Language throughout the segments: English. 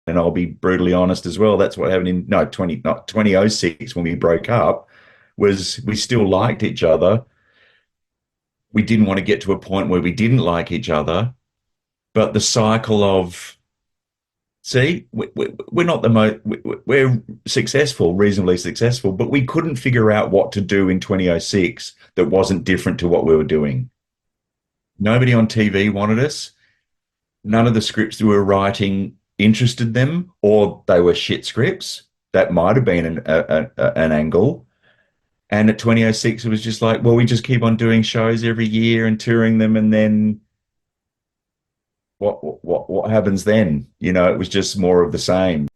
and I'll be brutally honest as well. That's what happened in not 2006 when we broke up. Was we still liked each other. We didn't want to get to a point where we didn't like each other, but the cycle of we're not the most we're successful, reasonably successful, but we couldn't figure out what to do in 2006 that wasn't different to what we were doing. Nobody on TV wanted us. None of the scripts we were writing interested them, or they were shit scripts. That might have been an angle. And at 2006, it was just like, well, we just keep on doing shows every year and touring them, and then what happens then? You know, it was just more of the same.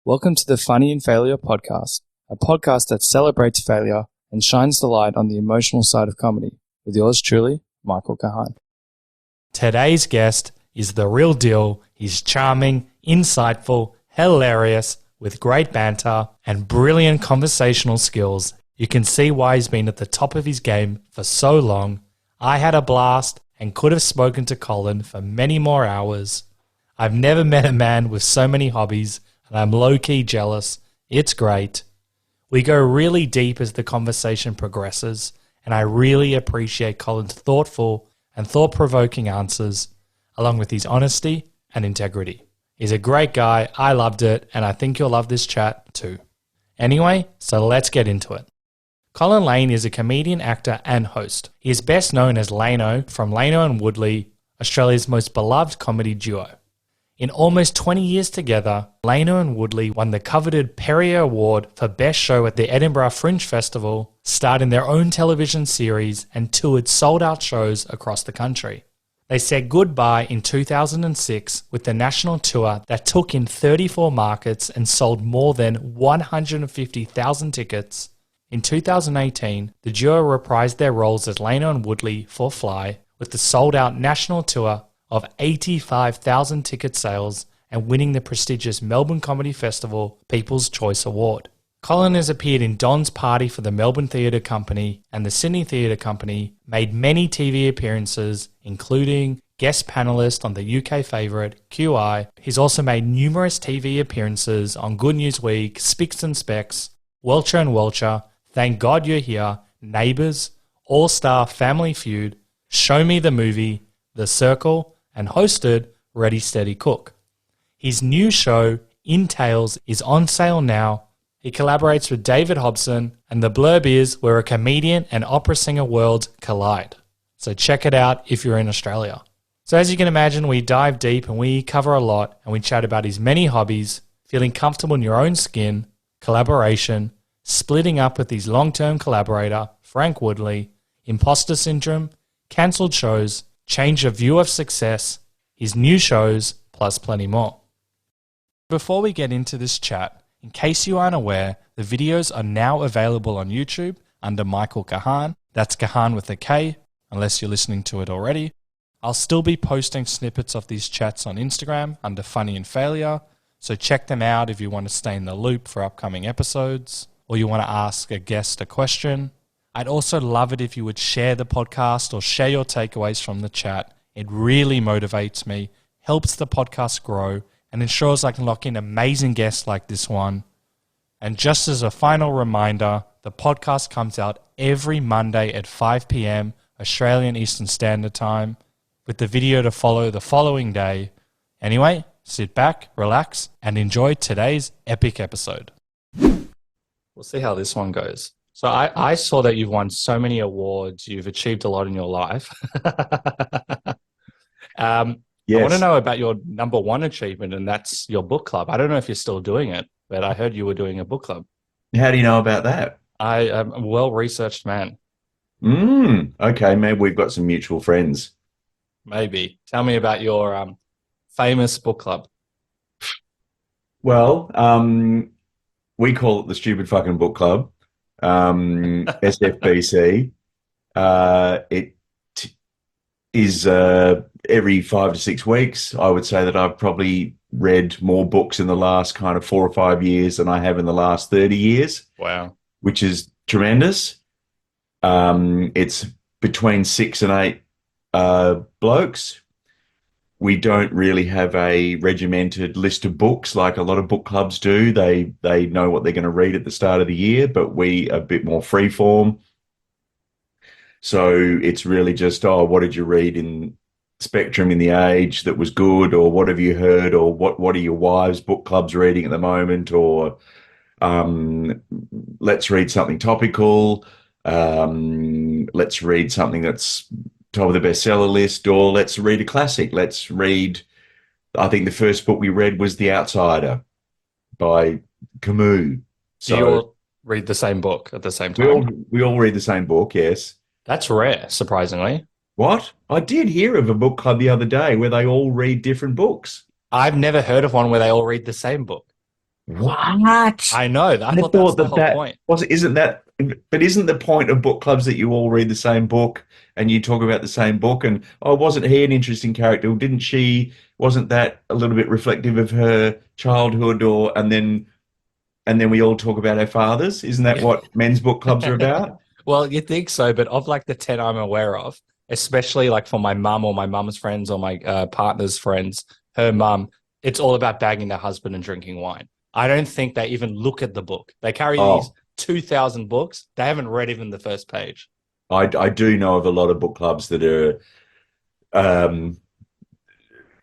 Welcome to the Funny in Failure podcast, a podcast that celebrates failure and shines the light on the emotional side of comedy, with yours truly, Michael Kahan. Today's guest is the real deal. He's charming, insightful, hilarious, with great banter and brilliant conversational skills. You can see why he's been at the top of his game for so long. I had a blast and could have spoken to Colin for many more hours. I've never met a man with so many hobbies, and I'm low-key jealous. It's great. We go really deep as the conversation progresses, and I really appreciate Colin's thoughtful and thought-provoking answers, along with his honesty and integrity. He's a great guy, I loved it, and I think you'll love this chat too. Anyway, so let's get into it. Colin Lane is a comedian, actor, and host. He is best known as Lano from Lano and Woodley, Australia's most beloved comedy duo. In almost 20 years together, Lano and Woodley won the coveted Perrier Award for Best Show at the Edinburgh Fringe Festival, starred in their own television series, and toured sold-out shows across the country. They said goodbye in 2006 with the national tour that took in 34 markets and sold more than 150,000 tickets. In 2018, the duo reprised their roles as Lano and Woodley for Fly with the sold-out national tour of 85,000 ticket sales and winning the prestigious Melbourne Comedy Festival People's Choice Award. Colin has appeared in Don's Party for the Melbourne Theatre Company and the Sydney Theatre Company, made many TV appearances, including guest panellist on the UK favourite QI. He's also made numerous TV appearances on Good News Week, Spicks and Specks, Welcher Welcher, Thank God You're Here, Neighbours, Star Family Feud, Show Me the Movie, The Circle, and hosted Ready Steady Cook. His new show, In Tales, is on sale now. He collaborates with David Hobson, and the blurb is where a comedian and opera singer worlds collide. So check it out if you're in Australia. So as you can imagine, we dive deep and we cover a lot, and we chat about his many hobbies, feeling comfortable in your own skin, collaboration, splitting up with his long-term collaborator, Frank Woodley, imposter syndrome, cancelled shows, change of view of success, his new shows, plus plenty more. Before we get into this chat, in case you aren't aware, the videos are now available on YouTube under Michael Kahan. That's Kahan with a K, unless you're listening to it already. I'll still be posting snippets of these chats on Instagram under Funny in Failure, so check them out if you want to stay in the loop for upcoming episodes, or you want to ask a guest a question. I'd also love it if you would share the podcast or share your takeaways from the chat. It really motivates me, helps the podcast grow, and ensures I can lock in amazing guests like this one. And just as a final reminder, the podcast comes out every Monday at 5 p.m. Australian Eastern Standard Time, with the video to follow the following day. Anyway, sit back, relax, and enjoy today's epic episode. We'll see how this one goes. So I saw that you've won so many awards. You've achieved a lot in your life. Yes. I want to know about your number one achievement, and that's your book club. I don't know if you're still doing it, but I heard you were doing a book club. How do you know about that? I am a well-researched man. Okay, maybe we've got some mutual friends. Maybe. Tell me about your famous book club. Well, we call it the Stupid Fucking Book Club, SFBC. It is every 5 to 6 weeks. I would say that I've probably read more books in the last kind of 4 or 5 years than I have in the last 30 years. Wow. Which is tremendous. It's between 6 and 8 blokes. We don't really have a regimented list of books like a lot of book clubs do. They know what they're going to read at the start of the year, but we are a bit more freeform. So it's really just, what did you read in Spectrum in the Age that was good, or what have you heard, or what are your wives' book clubs reading at the moment, or let's read something topical, let's read something that's top of the bestseller list, or let's read a classic. Let's read, I think the first book we read was The Outsider by Camus. Do you all read the same book at the same We time? we all read the same book, yes. That's rare, surprisingly. What? I did hear of a book club the other day where they all read different books. I've never heard of one where they all read the same book. What? I know. I thought that's the whole point. Isn't the point of book clubs that you all read the same book and you talk about the same book? And wasn't he an interesting character? Or didn't she? Wasn't that a little bit reflective of her childhood? And then we all talk about our fathers. Isn't that what men's book clubs are about? Well, you think so, but of like the 10 I'm aware of, especially like for my mum or my mum's friends or my partner's friends, her mum, it's all about bagging their husband and drinking wine. I don't think they even look at the book. They carry these 2,000 books. They haven't read even the first page. I do know of a lot of book clubs that are,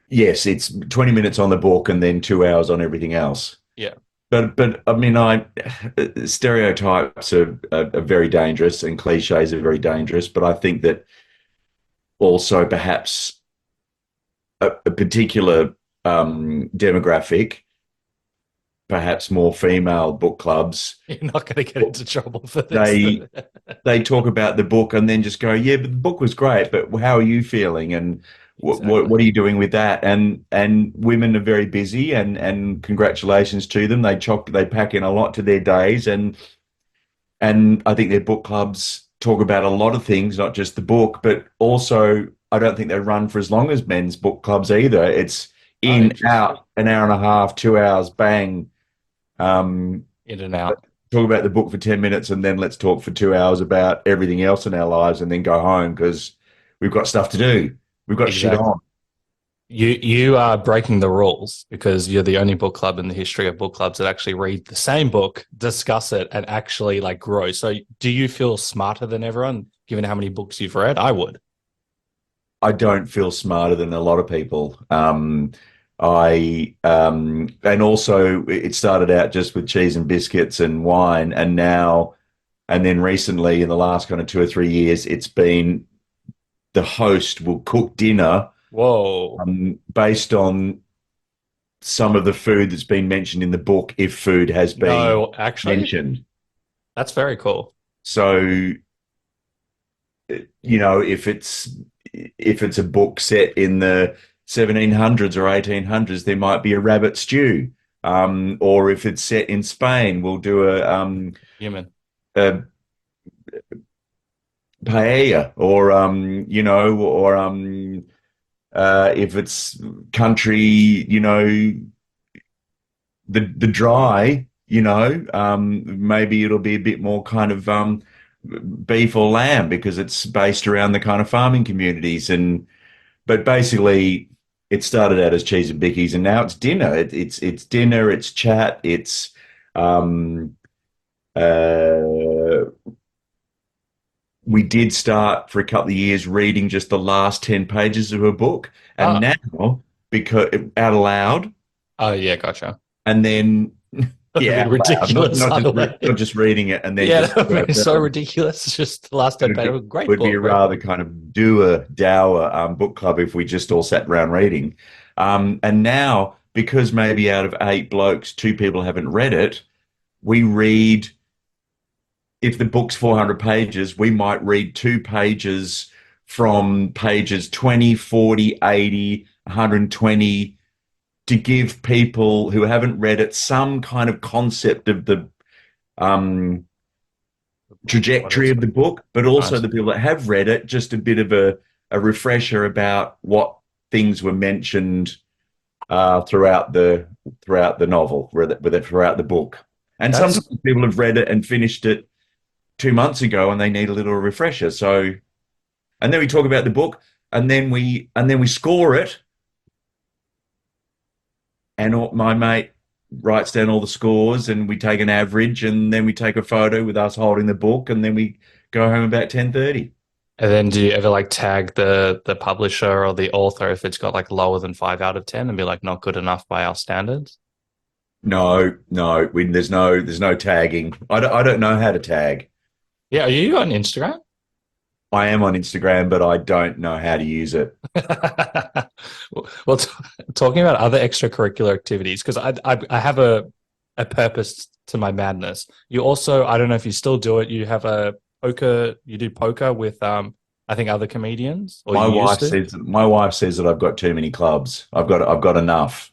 yes, it's 20 minutes on the book and then 2 hours on everything else. Yeah. But I mean, stereotypes are very dangerous and cliches are very dangerous. But I think that also perhaps a particular demographic, perhaps more female book clubs. You're not going to get into trouble for this. They talk about the book and then just go, yeah, but the book was great, but how are you feeling? And what are you doing with that? And women are very busy, and congratulations to them. They pack in a lot to their days, and I think their book clubs talk about a lot of things, not just the book, but also I don't think they run for as long as men's book clubs either. It's in, out, an hour and a half, 2 hours, bang. In and out. Talk about the book for 10 minutes and then let's talk for 2 hours about everything else in our lives and then go home because we've got stuff to do. We've got shit on. You are breaking the rules because you're the only book club in the history of book clubs that actually read the same book, discuss it, and actually like grow. So do you feel smarter than everyone given how many books you've read? I would. I don't feel smarter than a lot of people. And also it started out just with cheese and biscuits and wine, and then recently in the last kind of 2 or 3 years, it's been the host will cook dinner. Whoa. Based on some of the food that's been mentioned in the book, if food has been mentioned. That's very cool. So, if it's a book set in the 1700s or 1800s, there might be a rabbit stew. Or if it's set in Spain, we'll do a paella, or if it's country, the dry, maybe it'll be a bit more kind of beef or lamb because it's based around the kind of farming communities. But basically it started out as cheese and bickies and now it's dinner. It's dinner, it's chat, it's we did start for a couple of years reading just the last 10 pages of a book, and now because out aloud. Oh yeah, gotcha. And then ridiculous. Not just reading it and then it's so ridiculous. It's just the last 10 pages. Great book. Would be a rather kind of dour book club if we just all sat around reading. And now, because maybe out of 8 blokes, 2 people haven't read it, we read. If the book's 400 pages, we might read 2 pages from pages 20, 40, 80, 120 to give people who haven't read it some kind of concept of the trajectory of the book, but also the people that have read it, just a bit of a refresher about what things were mentioned throughout the novel, throughout the book. And That's sometimes people have read it and finished it 2 months ago, and they need a little refresher. So, and then we talk about the book, and then we score it, and my mate writes down all the scores, and we take an average, and then we take a photo with us holding the book, and then we go home about 10:30. And then do you ever like tag the publisher or the author if it's got like lower than 5 out of 10 and be like not good enough by our standards? No, no, there's no tagging. I don't know how to tag. Yeah, are you on Instagram? I am on Instagram, but I don't know how to use it. Well, talking about other extracurricular activities, because I have a purpose to my madness. You also, I don't know if you still do it. You have you do poker with I think other comedians. Or My you wife used to? says my wife says that I've got too many clubs. I've got enough.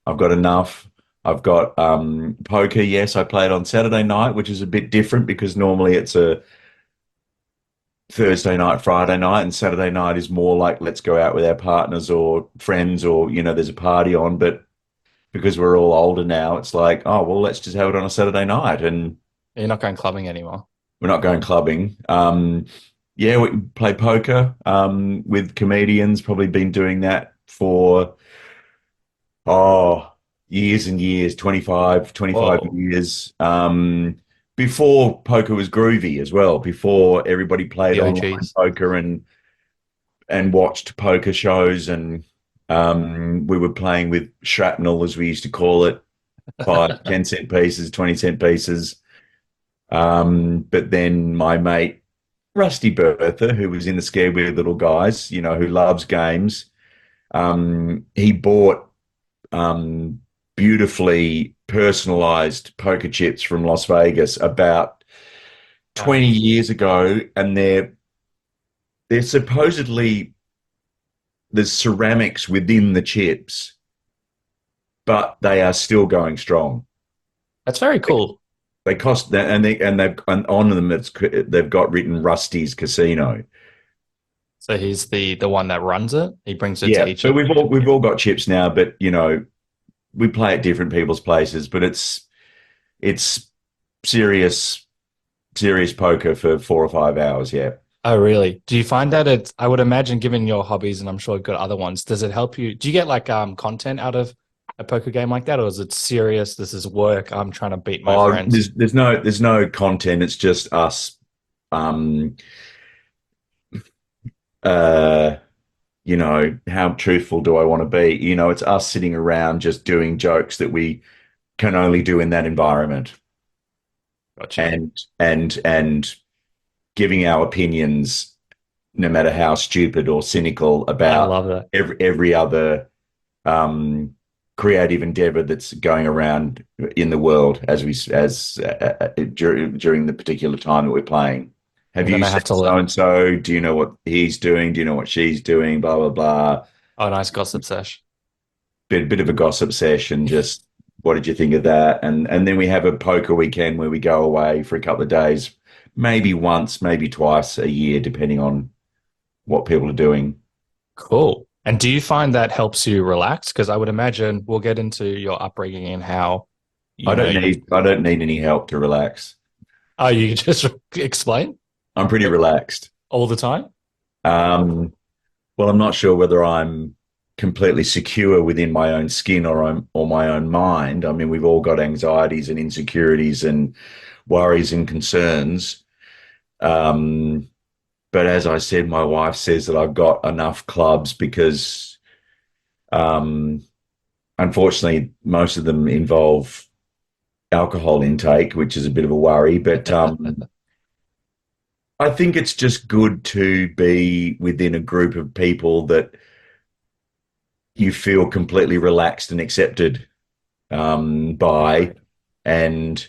I've got enough. I've got poker. Yes, I played on Saturday night, which is a bit different because normally it's a Thursday night, Friday night, and Saturday night is more like let's go out with our partners or friends, or there's a party on. But because we're all older now, it's like, oh well, let's just have it on a Saturday night, and You're not going clubbing anymore. we're not going clubbing. Yeah, we play poker with comedians. Probably been doing that for years and years, 25 Whoa. years. Before poker was groovy as well. Before everybody played The online OGs. poker and watched poker shows, and we were playing with shrapnel, as we used to call it, 5, 10 cent pieces, 20 cent pieces. But then my mate Rusty Bertha, who was in the Scared Weird Little Guys, who loves games, he bought beautifully personalized poker chips from Las Vegas about 20 Nice. years ago, and they're supposedly there's ceramics within the chips, but they are still going strong. That's very cool. They cost that, and on them they've got written Rusty's Casino. So he's the one that runs it. He brings it to Yeah, each but of we've all got chips now, but we play at different people's places, but it's serious poker for 4 or 5 hours. Yeah. Oh, really? Do you find that I would imagine, given your hobbies, and I'm sure you've got other ones, does it help you? Do you get like content out of a poker game like that, or is it serious? This is work. I'm trying to beat my Oh, friends. there's no content. It's just us. Um, uh, how truthful do I want to be? It's us sitting around just doing jokes that we can only do in that environment, Gotcha. and giving our opinions, no matter how stupid or cynical, I about love that. every other um, creative endeavor that's going around in the world during the particular time that we're playing. Have I'm you gonna have seen to so look. and so? Do you know what he's doing? Do you know what she's doing? Blah blah blah. Oh, nice gossip sesh. Bit of a gossip session. Just what did you think of that? And then we have a poker weekend where we go away for a couple of days, maybe once, maybe twice a year, depending on what people are doing. Cool. And do you find that helps you relax? Because I would imagine we'll get into your upbringing and how I don't you. need any help to relax. Oh, you just explain I'm pretty relaxed. all the time. Um, well, I'm not sure whether I'm completely secure within my own skin or my own mind. I mean, we've all got anxieties and insecurities and worries and concerns. Um, but as I said, my wife says that I've got enough clubs because, um, unfortunately, most of them involve alcohol intake, which is a bit of a worry. But I think it's just good to be within a group of people that you feel completely relaxed and accepted by. And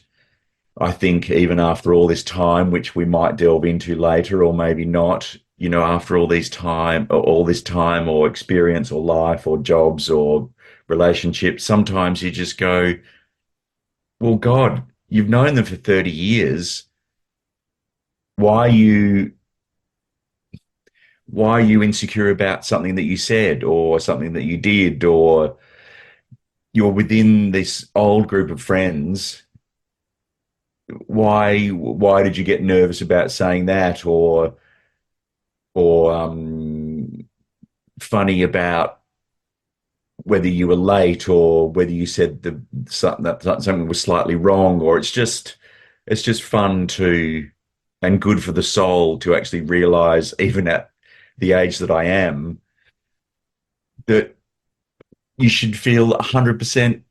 I think even after all this time, which we might delve into later or maybe not, after all this time or experience or life or jobs or relationships, sometimes you just go, well, God, you've known them for 30 years. Why are you why are you insecure about something that you said or something that you did, or you're within this old group of friends, why did you get nervous about saying that, or funny about whether you were late or whether you said something was slightly wrong, or it's just fun to and good for the soul to actually realize, even at the age that I am, that you should feel 100%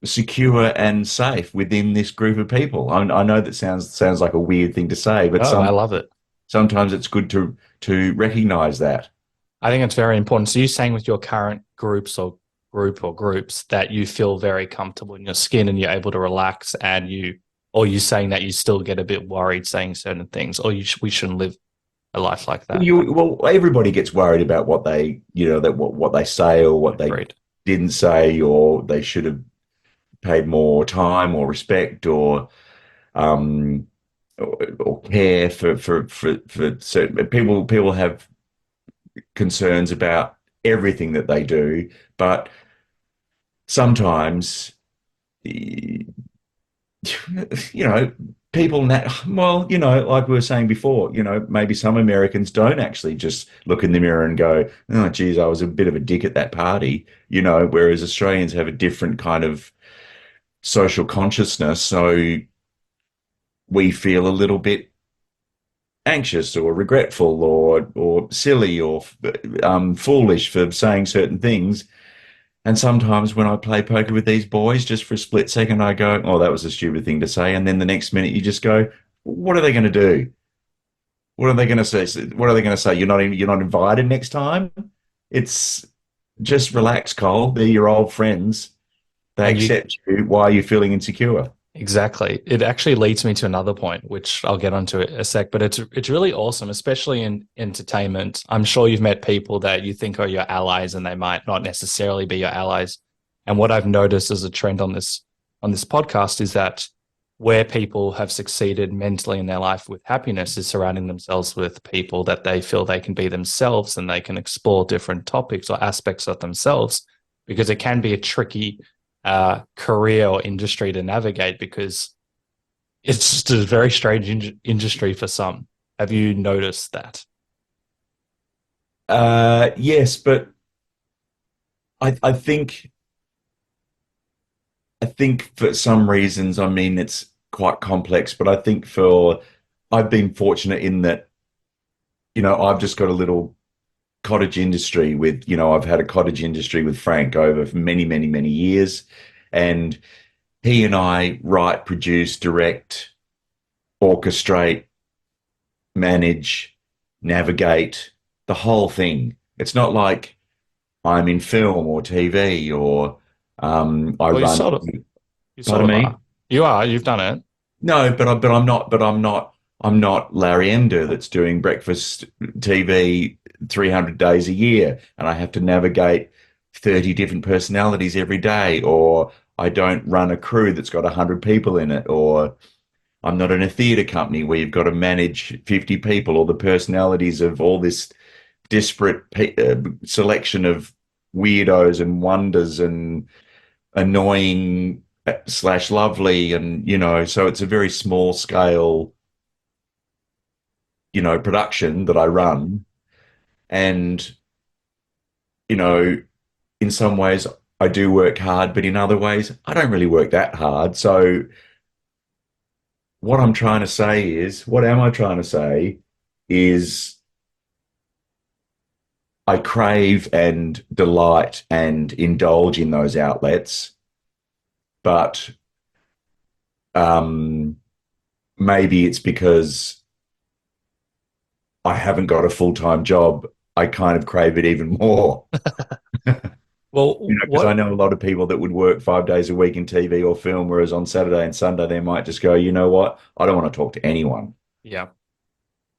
secure and safe within this group of people. I know that sounds like a weird thing to say, but Oh, I love it. sometimes it's good to recognize that. I think it's very important. So you're saying with your current groups or groups that you feel very comfortable in your skin and you're able to relax, and or you're saying that you still get a bit worried saying certain things, or we shouldn't live a life like that. Well, everybody gets worried about what they, what they say or what they Agreed. didn't say, or they should have paid more time or respect or um or care for certain people. People have concerns about everything that they do, but sometimes, people like we were saying before, maybe some Americans don't actually just look in the mirror and go, oh geez, I was a bit of a dick at that party, whereas Australians have a different kind of social consciousness, so we feel a little bit anxious or regretful or silly or foolish for saying certain things. And sometimes when I play poker with these boys, just for a split second, I go, oh, that was a stupid thing to say. And then the next minute you just go, what are they going to do? What are they going to say? What are they going to say? You're not invited next time? It's just relax, Cole. They're your old friends. They accept you. Why are you feeling insecure? Exactly. It actually leads me to another point, which I'll get onto in a sec, but it's really awesome, especially in entertainment. I'm sure you've met people that you think are your allies and they might not necessarily be your allies. And what I've noticed as a trend on this podcast is that where people have succeeded mentally in their life with happiness is surrounding themselves with people that they feel they can be themselves and they can explore different topics or aspects of themselves, because it can be a tricky career or industry to navigate, because it's just a very strange industry for some. Have you noticed that? Yes, but I think for some reasons, I mean, it's quite complex, but I think I've been fortunate in that, I've just got a little cottage industry with, I've had a cottage industry with Frank over many, many, many years. And he and I write, produce, direct, orchestrate, manage, navigate the whole thing. It's not like I'm in film or TV or I Well, run. you sort Pardon of me? are. You are. You've done it. No, but I'm not. But I'm not Larry Ender that's doing breakfast TV 300 days a year, and I have to navigate 30 different personalities every day, or I don't run a crew that's got 100 people in it, or I'm not in a theatre company where you've got to manage 50 people or the personalities of all this disparate selection of weirdos and wonders and annoying slash lovely, and so it's a very small scale production that I run. And in some ways I do work hard, but in other ways I don't really work that hard. So what am I trying to say is I crave and delight and indulge in those outlets, but maybe it's because I haven't got a full-time job. I kind of crave it even more. Well, Because I know a lot of people that would work 5 days a week in TV or film, whereas on Saturday and Sunday they might just go, you know what? I don't want to talk to anyone. yeah.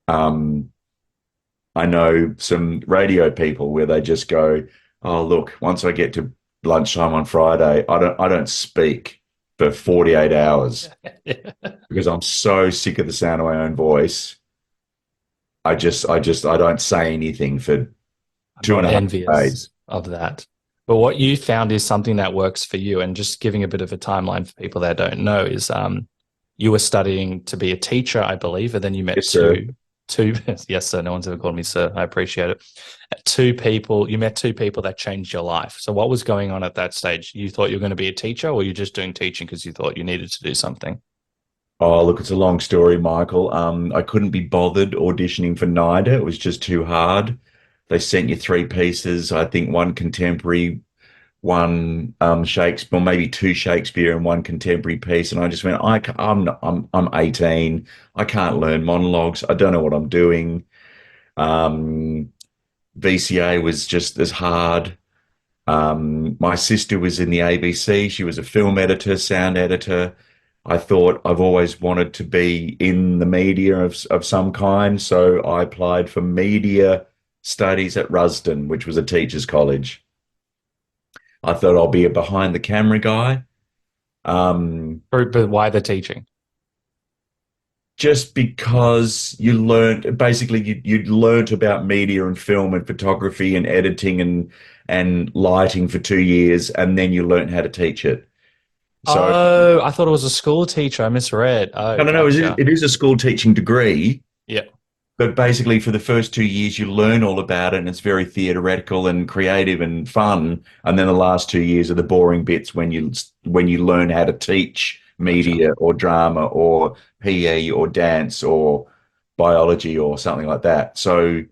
I know some radio people where they just go, oh, look, once I get to lunchtime on Friday, I don't speak for 48 hours because I'm so sick of the sound of my own voice. I don't say anything for I'm two not and a half envious days. of that. But what you found is something that works for you. And just giving a bit of a timeline for people that don't know is you were studying to be a teacher, I believe, and then you met Yes, sir. two yes, sir. No one's ever called me sir. I appreciate it. You met two people that changed your life. So what was going on at that stage? You thought you were going to be a teacher, or you're just doing teaching because you thought you needed to do something? Oh, look, it's a long story, Michael. I couldn't be bothered auditioning for NIDA. It was just too hard. They sent you three pieces, I think one contemporary, one Shakespeare, or maybe two Shakespeare and one contemporary piece. And I just went, I'm 18. I can't learn monologues. I don't know what I'm doing. VCA was just as hard. My sister was in the ABC. She was a film editor, sound editor. I thought I've always wanted to be in the media of some kind. So I applied for media studies at Rusden, which was a teacher's college. I thought I'll be a behind the camera guy. But why the teaching? Just because you learned, basically you'd learnt about media and film and photography and editing and lighting for 2 years, and then you learnt how to teach it. So Oh, I thought it was a school teacher. I misread. Oh, no, gotcha. it is a school teaching degree. Yeah. But basically, for the first 2 years, you learn all about it, and it's very theoretical and creative and fun. And then the last 2 years are the boring bits when you learn how to teach media or drama or PE or dance or biology or something like that. So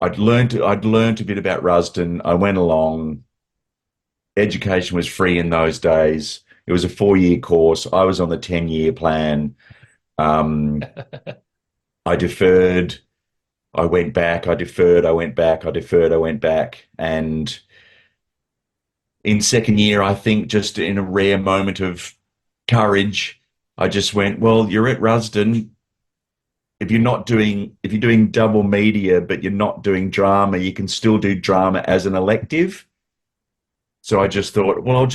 I'd learned a bit about Rusden. I went along. Education was free in those days. It was a 4-year course. I was on the 10-year plan. I deferred. I went back. I deferred. I went back. I deferred. I went back. And in second year, I think just in a rare moment of courage, I just went, well, you're at Rusden. If you're doing double media, but you're not doing drama, you can still do drama as an elective. So I just thought, well,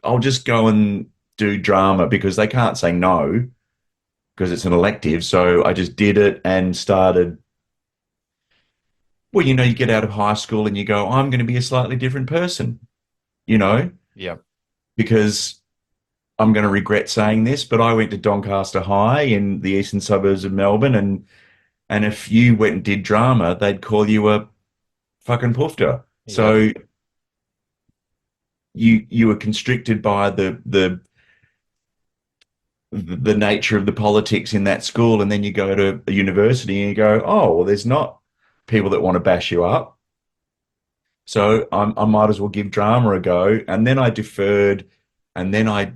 I'll just go and do drama because they can't say no because it's an elective. So I just did it and started. Well, you get out of high school and you go, I'm going to be a slightly different person, Yeah. because I'm going to regret saying this, but I went to Doncaster High in the eastern suburbs of Melbourne, and if you went and did drama, they'd call you a fucking poofter. Yeah. So you were constricted by the nature of the politics in that school, and then you go to a university and you go, oh, well, there's not people that want to bash you up, so I might as well give drama a go. And then I deferred, and then I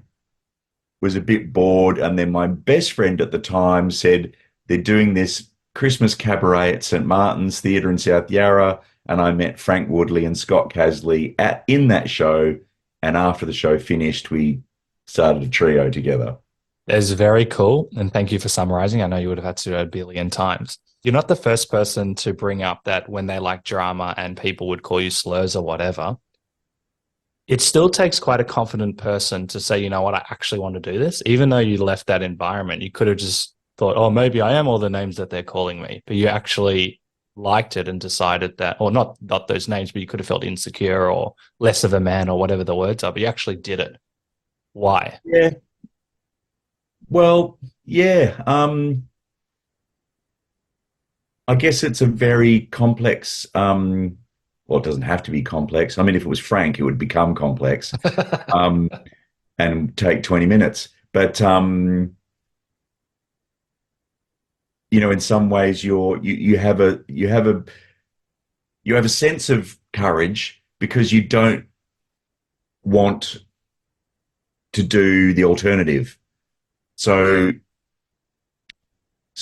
was a bit bored, and then my best friend at the time said they're doing this Christmas cabaret at St Martin's Theatre in South Yarra, and I met Frank Woodley and Scott Casley in that show, and after the show finished, we started a trio together. That's very cool. And thank you for summarizing. I know you would have had to do it a billion times. You're not the first person to bring up that when they like drama and people would call you slurs or whatever, it still takes quite a confident person to say, you know what, I actually want to do this. Even though you left that environment, you could have just thought, oh, maybe I am all the names that they're calling me. But you actually liked it and decided that, or not those names, but you could have felt insecure or less of a man or whatever the words are, but you actually did it. Why? Yeah. Well, yeah. I guess it's a very complex. Well, it doesn't have to be complex. I mean, if it was Frank, it would become complex, and take 20 minutes. But in some ways, you have a sense of courage because you don't want to do the alternative. So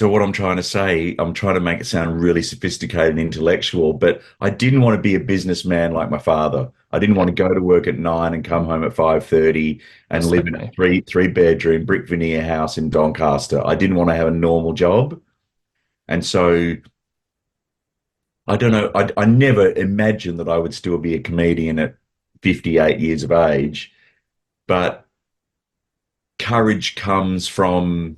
what I'm trying to say, I'm trying to make it sound really sophisticated and intellectual, but I didn't want to be a businessman like my father. I didn't want to go to work at 9 and come home at 5:30 and That's live like in a me. three bedroom brick veneer house in Doncaster. I didn't want to have a normal job. And so I don't know, I never imagined that I would still be a comedian at 58 years of age, but courage comes from,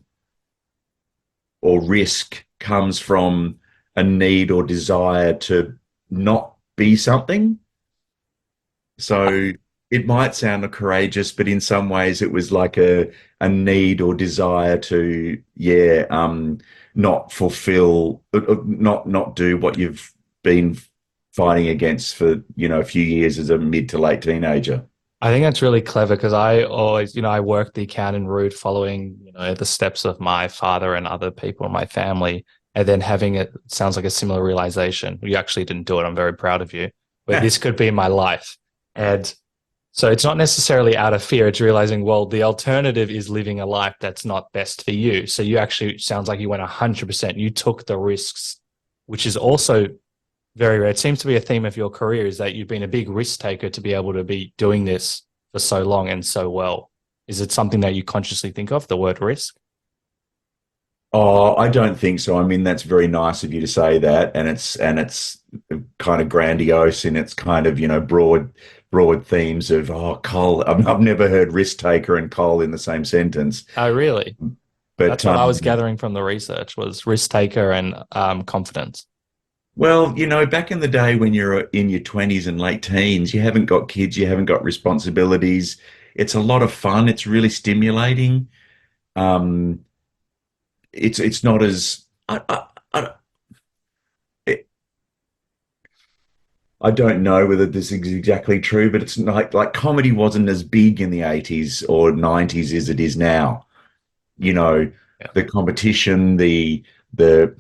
or risk comes from, a need or desire to not be something. So it might sound courageous, but in some ways it was like a need or desire to, not fulfill, not do what you've been fighting against for, a few years as a mid to late teenager. I think that's really clever because I always, I worked the accounting route following, the steps of my father and other people in my family. And then having it sounds like a similar realization. You actually didn't do it. I'm very proud of you. But this could be my life. And so it's not necessarily out of fear. It's realizing, well, the alternative is living a life that's not best for you. So you actually, sounds like you went 100%. You took the risks, which is also very rare. It seems to be a theme of your career is that you've been a big risk taker to be able to be doing this for so long and so well. Is it something that you consciously think of, the word risk? Oh, I don't think so. I mean, that's very nice of you to say that, and it's kind of grandiose in its kind of, broad themes of, Cole. I've never heard risk taker and Cole in the same sentence. Oh, really? But That's what I was gathering from the research was risk taker and confidence. well, back in the day when you're in your 20s and late teens, you haven't got kids, you haven't got responsibilities. It's a lot of fun. It's really stimulating. Um, it's not as it, I don't know whether this is exactly true, but it's like comedy wasn't as big in the 80s or 90s as it is now. You know, Yeah. the competition, the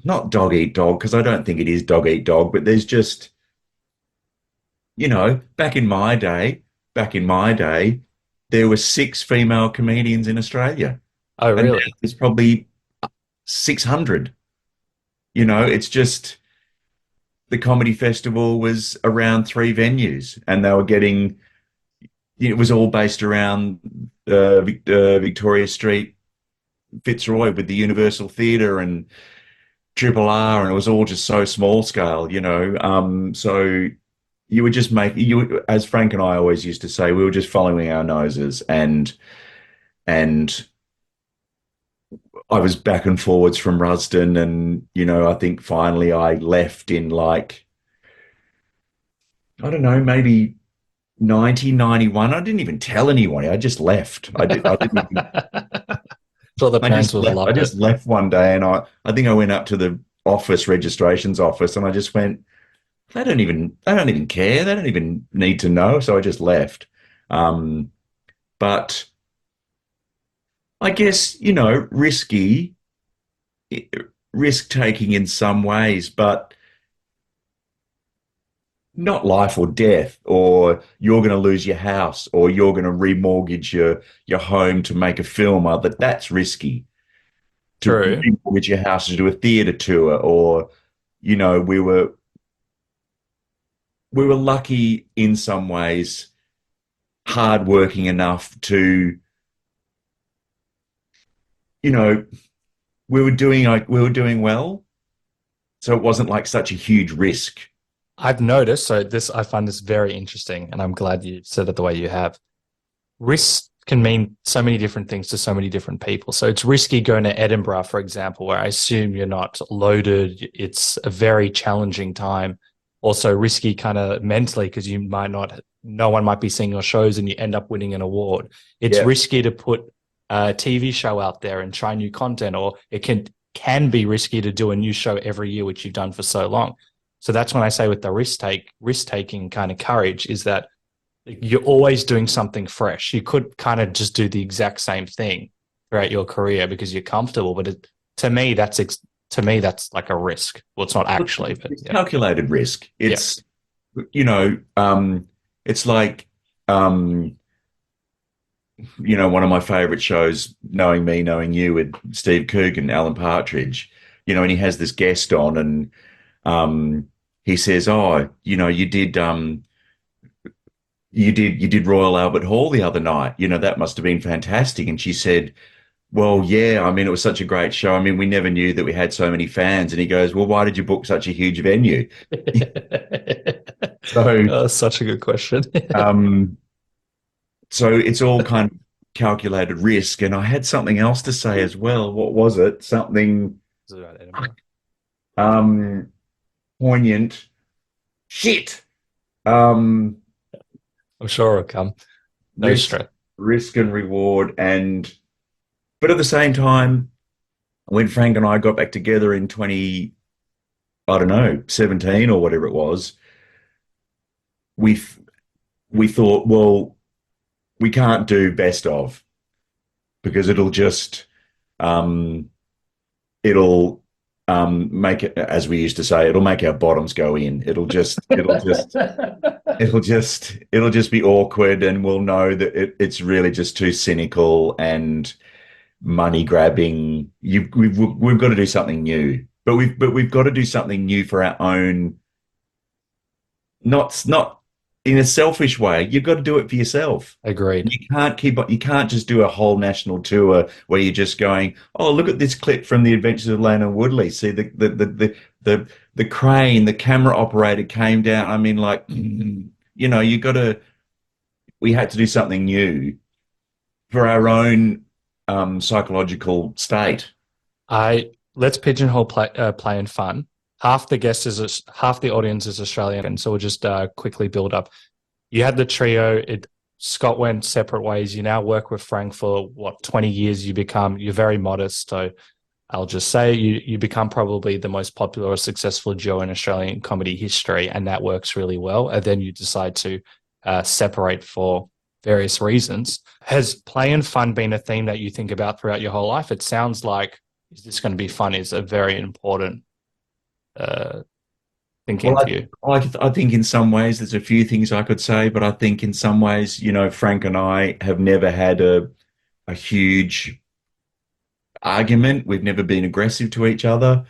not dog eat dog, because I don't think it is dog eat dog, but there's just, back in my day, there were six female comedians in Australia, Oh, and now really? there's probably 600. It's just the comedy festival was around three venues, and they were getting. It was all based around Victoria Street, Fitzroy, with the Universal Theatre and Triple R, and it was all just so small scale. So you would just as Frank and I always used to say, we were just following our noses, and I was back and forwards from Rusden, and I think finally I left in, like, I don't know, maybe 1991. I didn't even tell anyone. I just left. I didn't even, So the I parents just would have left. I loved it. just left one day, and I think I went up to the registrations office, and I just went, they don't even care. They don't even need to know. So I just left. Um, but I guess, risk taking in some ways, but not life or death, or you're going to lose your house, or you're going to remortgage your home to make a film. That's risky. To True. remortgage your house to do a theatre tour, or you know, we were lucky in some ways, hardworking enough to, you know, we were doing well, so it wasn't like such a huge risk. I've noticed, so this I find this very interesting, and I'm glad you said it the way you have. Risk can mean so many different things to so many different people. So it's risky going to Edinburgh, for example, where I assume you're not loaded. It's a very challenging time. Also risky kind of mentally because you might not, no one might be seeing your shows and you end up winning an award. It's Yeah. risky to put a TV show out there and try new content, or it can be risky to do a new show every year, which you've done for so long. So that's when I say with the risk taking kind of courage is that you're always doing something fresh. You could kind of just do the exact same thing throughout your carear because you're comfortable. But to me, that's like a risk. Well, it's not actually, but It's yeah, calculated risk. yeah, It's like, um, one of my favorite shows, Knowing Me, Knowing You, with Steve Coogan, Alan Partridge, and he has this guest on, and he says, "Oh, you did Royal Albert Hall the other night. That must have been fantastic." And she said, "Well, yeah, I mean, it was such a great show. I mean, we never knew that we had so many fans." And he goes, "Well, why did you book such a huge venue?" So, oh, such a good question. um, so it's all kind of calculated risk. And I had something else to say as well. What was it? Something Is it about Edinburgh? um, poignant. Shit. Um, I'm sure it'll come. No risk, stress. risk and reward, but at the same time, when Frank and I got back together in 20, I don't know, 17 or whatever it was, we we thought, well, we can't do best of because um, it'll make it, as we used to say, it'll make our bottoms go in. It'll just be awkward, and we'll know that it's really just too cynical and money grabbing. We've got to do something new, but we've got to do something new for our own. Not in a selfish way. You've got to do it for yourself. Agreed. You can't just do a whole national tour where you're just going, oh, look at this clip from the Adventures of Lano and Woodley. See the crane, the camera operator came down. I mean, like, we had to do something new for our own psychological state. Let's pigeonhole play and fun. Half the audience is Australian, so we'll just quickly build up. You had the trio. Scott went separate ways. You now work with Frank for 20 years. You're very modest. So I'll just say you become probably the most popular or successful duo in Australian comedy history, and that works really well. And then you decide to separate for various reasons. Has play and fun been a theme that you think about throughout your whole life? It sounds like, is this going to be fun, is a very important thinking for you. I think in some ways there's a few things I could say, but I think in some ways, Frank and I have never had a huge argument. We've never been aggressive to each other.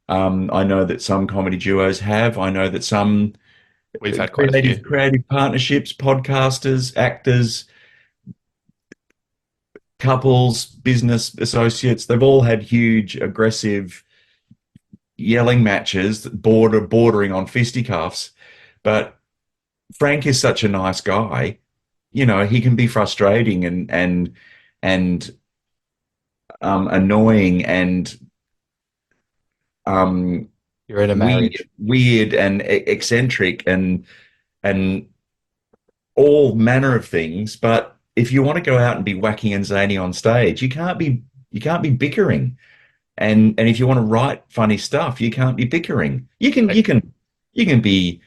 I know that some comedy duos have. I know that some we've had quite a few creative partnerships, podcasters, actors, couples, business associates, they've all had huge aggressive yelling matches, bordering on fisticuffs. But Frank is such a nice guy. He can be frustrating and annoying and you're in a marriage. weird and eccentric and all manner of things. But if you want to go out and be wacky and zany on stage, you can't be bickering. And if you want to write funny stuff, you can't be bickering. You can be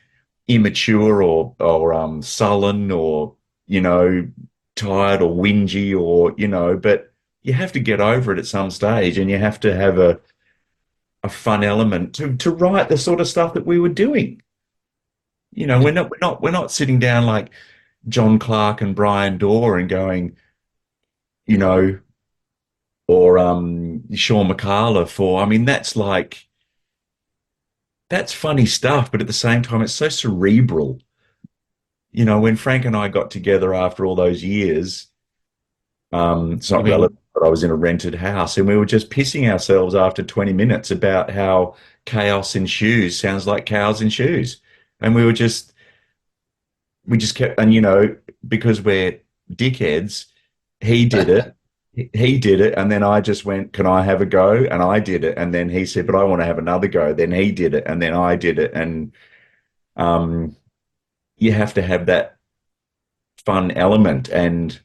immature or sullen or tired or whingy or but you have to get over it at some stage, and you have to have a fun element to write the sort of stuff that we were doing. We're not sitting down like John Clark and Brian Dorr and going, or Sean McCalla I mean, that's funny stuff, but at the same time, it's so cerebral. When Frank and I got together after all those years, it's not relevant, but I was in a rented house and we were just pissing ourselves after 20 minutes about how chaos in shoes sounds like cows in shoes. And we just kept, and because we're dickheads, he did it. He did it, and then I just went, can I have a go? And I did it, and then he said, but I want to have another go. Then he did it, and then I did it, and you have to have that fun element. And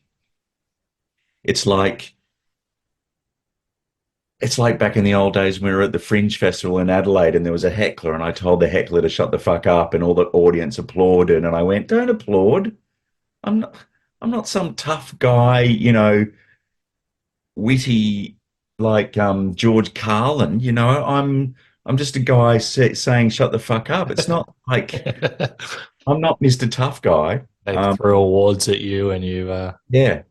it's like back in the old days when we were at the Fringe Festival in Adelaide, and there was a heckler, and I told the heckler to shut the fuck up, and all the audience applauded, and I went, don't applaud. I'm not some tough guy, witty like George Carlin. I'm just a guy saying shut the fuck up. It's not like I'm not Mr. Tough Guy. They threw awards at you and you yeah,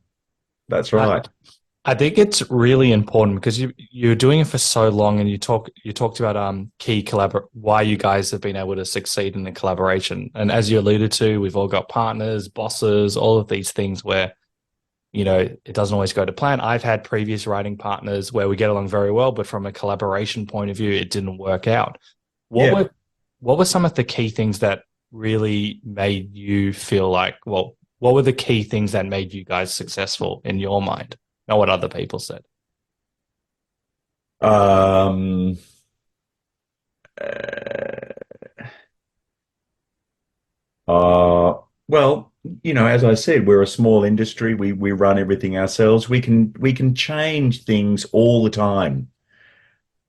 that's right. I think it's really important because you're doing it for so long, and you talked about why you guys have been able to succeed in the collaboration. And as you alluded to, we've all got partners, bosses, all of these things where it doesn't always go to plan. I've had previous writing partners where we get along very well, but from a collaboration point of view, it didn't work out. What were some of the key things that really made you feel like, what were the key things that made you guys successful in your mind? Not what other people said. Well, as I said, we're a small industry. We run everything ourselves. We can change things all the time.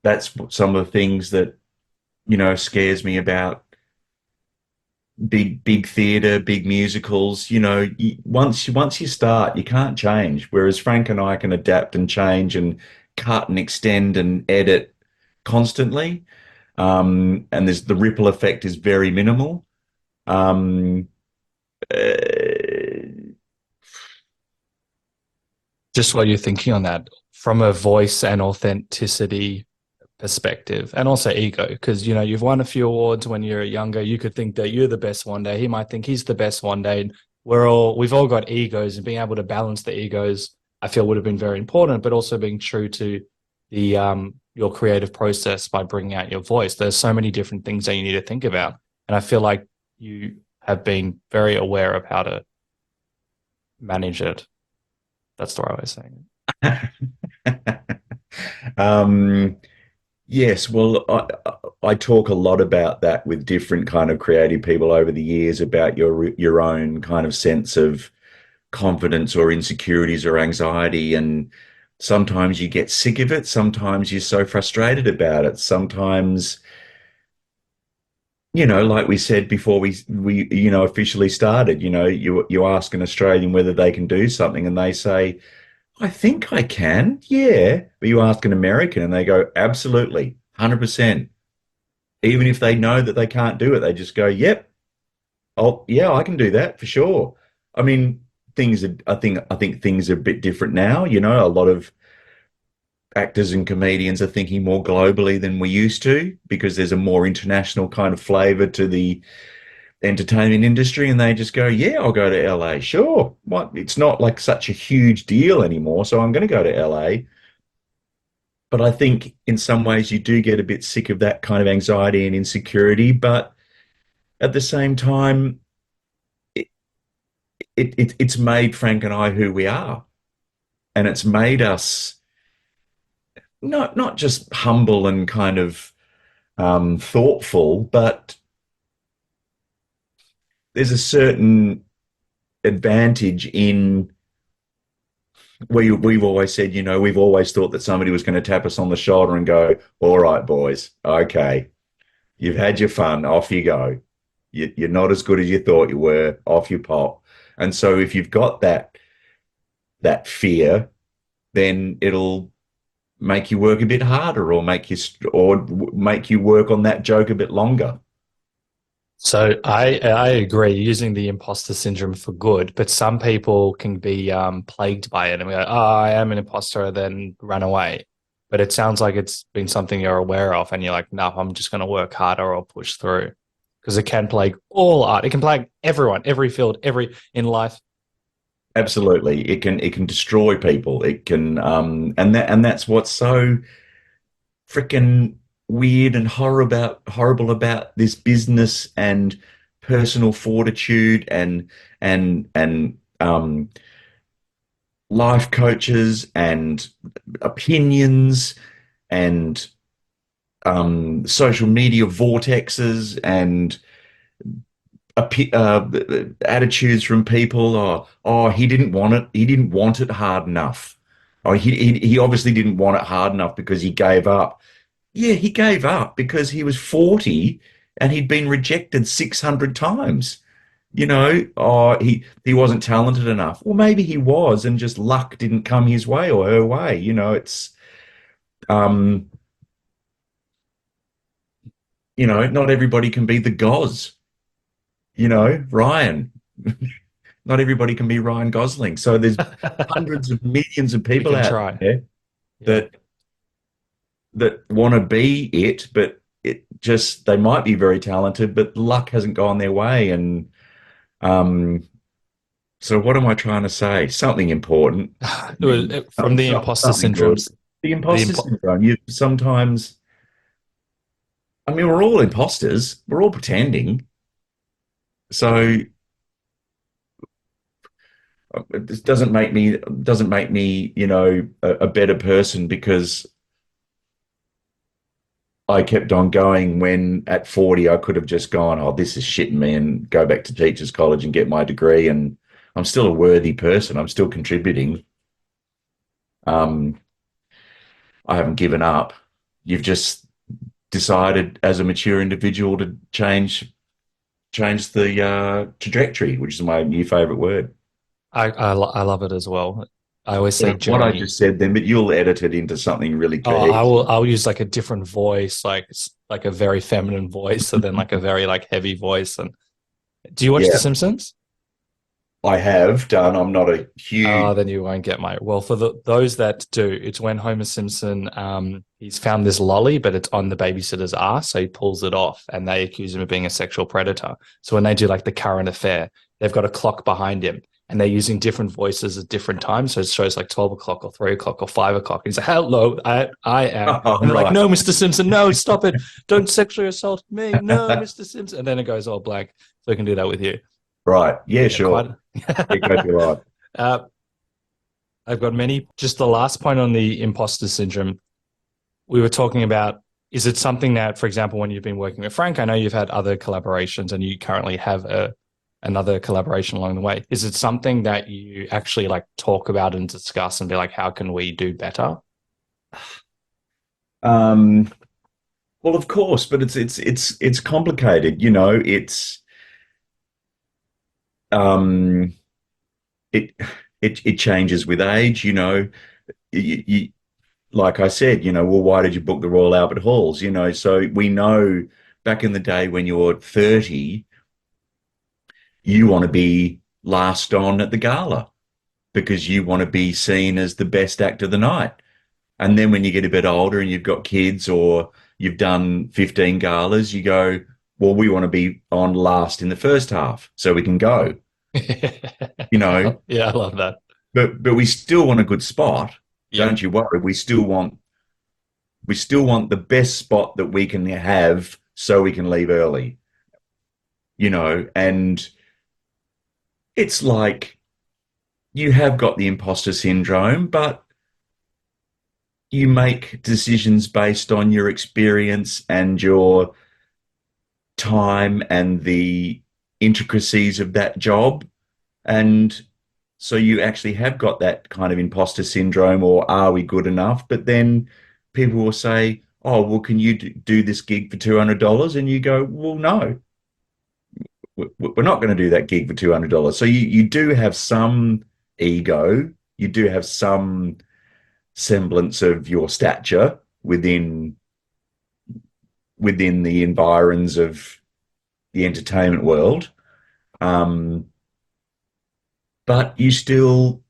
That's some of the things that, scares me about big theatre, big musicals. Once you start, you can't change. Whereas Frank and I can adapt and change and cut and extend and edit constantly. And there's the ripple effect is very minimal. Um, uh, Just what you're thinking on that from a voice and authenticity perspective, and also ego, because you've won a few awards when you're younger. You could think that you're the best one day. He might think he's the best one day. We've all got egos, and being able to balance the egos, I feel, would have been very important. But also being true to the your creative process by bringing out your voice. There's so many different things that you need to think about, and I feel like you have been very aware of how to manage it. That's the right way of saying uh, um, yes, well, I talk a lot about that with different kind of creative people over the years about your own kind of sense of confidence or insecurities or anxiety, and sometimes you get sick of it. Sometimes you're so frustrated about it. Sometimes, like we said before we officially started, you ask an Australian whether they can do something, and they say, I think I can, yeah. But you ask an American and they go, absolutely, 100%. Even if they know that they can't do it, they just go, yep, oh yeah, I can do that for sure. I mean, I think things are a bit different now. A lot of actors and comedians are thinking more globally than we used to because there's a more international kind of flavor to the entertainment industry, and they just go, yeah, I'll go to LA. Sure. What? It's not like such a huge deal anymore, so I'm going to go to LA. But I think in some ways you do get a bit sick of that kind of anxiety and insecurity. But at the same time, it, it's made Frank and I who we are. And it's made us not just humble and kind of thoughtful, but there's a certain advantage in we've always said, we've always thought that somebody was going to tap us on the shoulder and go, all right, boys, okay, you've had your fun, off you go. You're not as good as you thought you were, off you pop. And so if you've got that fear, then it'll make you work a bit harder or make you work on that joke a bit longer. So I agree, using the imposter syndrome for good, but some people can be plagued by it and go, oh, I am an imposter, then run away. But it sounds like it's been something you're aware of, and you're like, no, I'm just going to work harder or push through, because it can plague all art. It can plague everyone, every field, every in life. Absolutely. It can destroy people. It can and that's what's so freaking weird and horrible about this business and personal fortitude and life coaches and opinions and social media vortexes and attitudes from people. Oh, he didn't want it. He didn't want it hard enough. Oh, he obviously didn't want it hard enough because he gave up. Yeah, he gave up because he was 40 and he'd been rejected 600 times. Oh, he wasn't talented enough. Well, maybe he was, and just luck didn't come his way or her way. It's um, not everybody can be the Goz. Ryan. Not everybody can be Ryan Gosling. So there's hundreds of millions of We people can out try. there Yeah. that want to be it, but it just they might be very talented, but luck hasn't gone their way. And um, so what am I trying to say? Something important. It was from the imposter Something good. syndromes. The The imposter syndrome. You sometimes, I mean, we're all imposters. We're all pretending. So this doesn't make me a better person because I kept on going when at 40 I could have just gone, oh, this is shitting me and go back to teachers college and get my degree. And I'm still a worthy person. I'm still contributing. Um, I haven't given up. You've just decided as a mature individual to change the trajectory, which is my new favorite word. I love it as well. I always say What I journey. just said then, but you'll edit it into something really Oh, cohesive. I'll use like a different voice, like a very feminine voice, so then like a very like heavy voice. And do you watch The Yeah, Simpsons? I have done. I'm not a huge. Then you won't get my. Well, for those that do, it's when Homer Simpson he's found this lolly, but it's on the babysitter's ass, so he pulls it off, and they accuse him of being a sexual predator. So when they do like the current affair, they've got a clock behind him, and they're using different voices at different times. So it shows like 12 o'clock or 3 o'clock or 5 o'clock. He's like, "Hello, I am," Oh, and they're like, right, "No, Mr. Simpson, no, stop it! Don't sexually assault me, no, Mr. Simpson." And then it goes all blank. So we can do that with you. right. Yeah, Yeah, quite. sure. Yeah, go to life. uh, I've got many. Just the last point on the imposter syndrome, we were talking about, is it something that, for example, when you've been working with Frank, I know you've had other collaborations and you currently have another collaboration along the way. Is it something that you actually like talk about and discuss and be like, how can we do better? Um, well, of course, but it's complicated. Um, it it changes with age. You, like I said, well, why did you book the Royal Albert Halls? So we know back in the day when you're 30, you want to be last on at the gala because you want to be seen as the best act of the night. And then when you get a bit older and you've got kids or you've done 15 galas, you go, well, we want to be on last in the first half so we can go, you know, Yeah, I love that. but we still want a good spot. Yep. Don't you worry. We still want the best spot that we can have so we can leave early, and it's like you have got the imposter syndrome, but you make decisions based on your experience and your time and the intricacies of that job. And so you actually have got that kind of imposter syndrome, or are we good enough? But then people will say, oh, well, can you do this gig for $200? And you go, well, no, we're not going to do that gig for $200. So you do have some ego, you do have some semblance of your stature within the environs of the entertainment world. But you still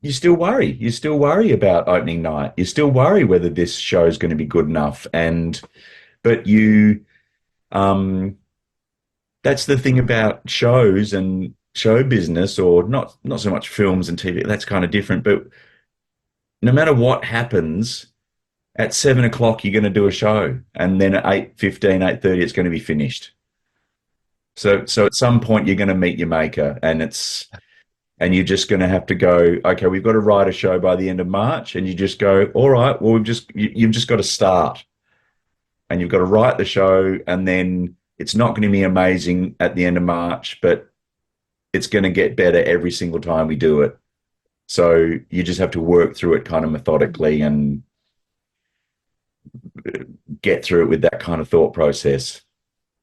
worry. You still worry about opening night. You still worry whether this show is going to be good enough. But that's the thing about shows and show business, or not so much films and TV. That's kind of different. But no matter what happens, at 7 o'clock you're going to do a show, and then at 8:15, 8:30, it's going to be finished. So at some point you're going to meet your maker, and you're just going to have to go, okay, we've got to write a show by the end of March, and you just go, all right, well, you've just got to start, and you've got to write the show, and then it's not going to be amazing at the end of March, but it's going to get better every single time we do it. So you just have to work through it kind of methodically and get through it with that kind of thought process.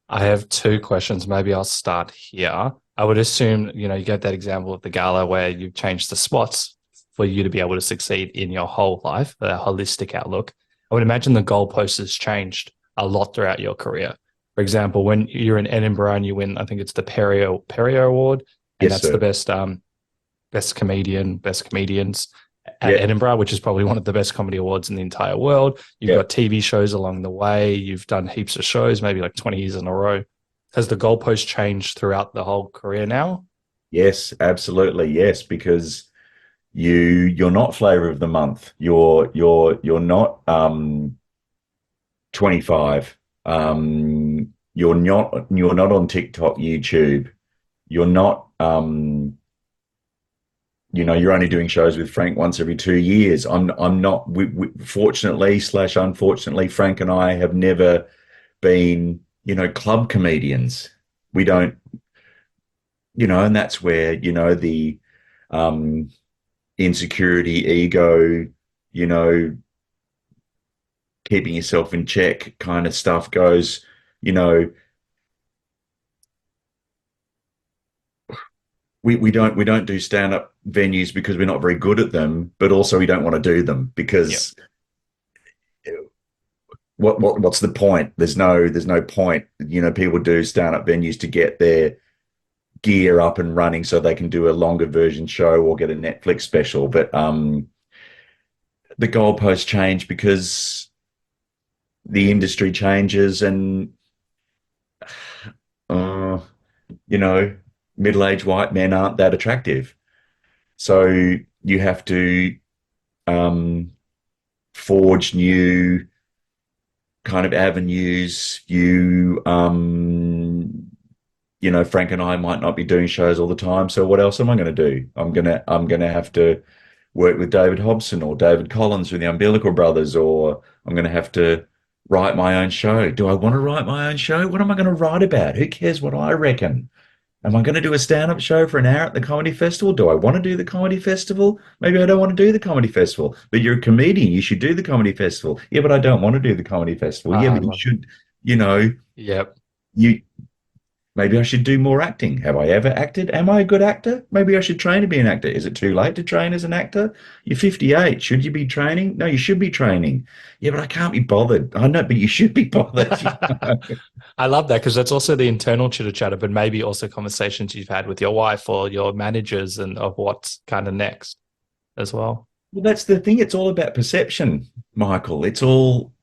I have two questions. Maybe I'll start here. I would assume, you get that example of the gala where you've changed the spots for you to be able to succeed in your whole life, a holistic outlook. I would imagine the goalpost has changed a lot throughout your career. For example, when you're in Edinburgh and you win, I think it's the Perrier Award, and Yes, that's the sir. best comedians at Yeah, Edinburgh, which is probably one of the best comedy awards in the entire world. You've yeah. got TV shows along the way. You've done heaps of shows, maybe like 20 years in a row. Has the goalpost changed throughout the whole career now? Yes, absolutely. Yes, because you're not flavor of the month. You're not 25. You're not on TikTok, YouTube. You're not you're only doing shows with Frank once every 2 years. I'm not. Fortunately slash unfortunately, Frank and I have never been, club comedians. We don't, and that's where, the um, insecurity, ego, you know, keeping yourself in check kind of stuff goes, you know, we don't do stand-up venues because we're not very good at them, but also we don't want to do them because what's the point? There's no point. People do stand-up venues to get their gear up and running so they can do a longer version show or get a Netflix special. But the goalposts change because the industry changes, and uh, middle-aged white men aren't that attractive. So you have to forge new kind of avenues. Frank and I might not be doing shows all the time. So what else am I going to do? I'm gonna have to work with David Hobson or David Collins from the Umbilical Brothers, or I'm going to have to write my own show. Do I want to write my own show? What am I going to write about? Who cares what I reckon? Am I going to do a stand-up show for an hour at the comedy festival? Do I want to do the comedy festival? Maybe I don't want to do the comedy festival. But you're a comedian. You should do the comedy festival. Yeah, but I don't want to do the comedy festival. Yeah, but you should, Yep. you maybe I should do more acting. Have I ever acted? Am I a good actor? Maybe I should train to be an actor. Is it too late to train as an actor? You're 58. Should you be training? No, you should be training. Yeah, but I can't be bothered. I know, but you should be bothered. I love that, because that's also the internal chitter chatter, but maybe also conversations you've had with your wife or your managers and of what's kind of next as well. Well, that's the thing. It's all about perception, Michael. It's all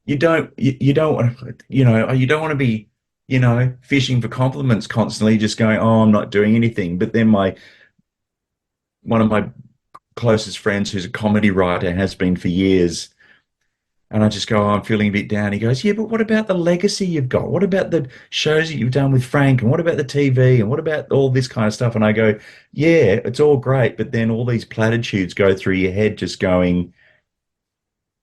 you don't want to be fishing for compliments constantly, just going, oh, I'm not doing anything. But then one of my closest friends, who's a comedy writer, has been for years, and I just go, oh, I'm feeling a bit down. He goes, yeah, but what about the legacy you've got? What about the shows that you've done with Frank? And what about the TV? And what about all this kind of stuff? And I go, yeah, it's all great, but then all these platitudes go through your head, just going,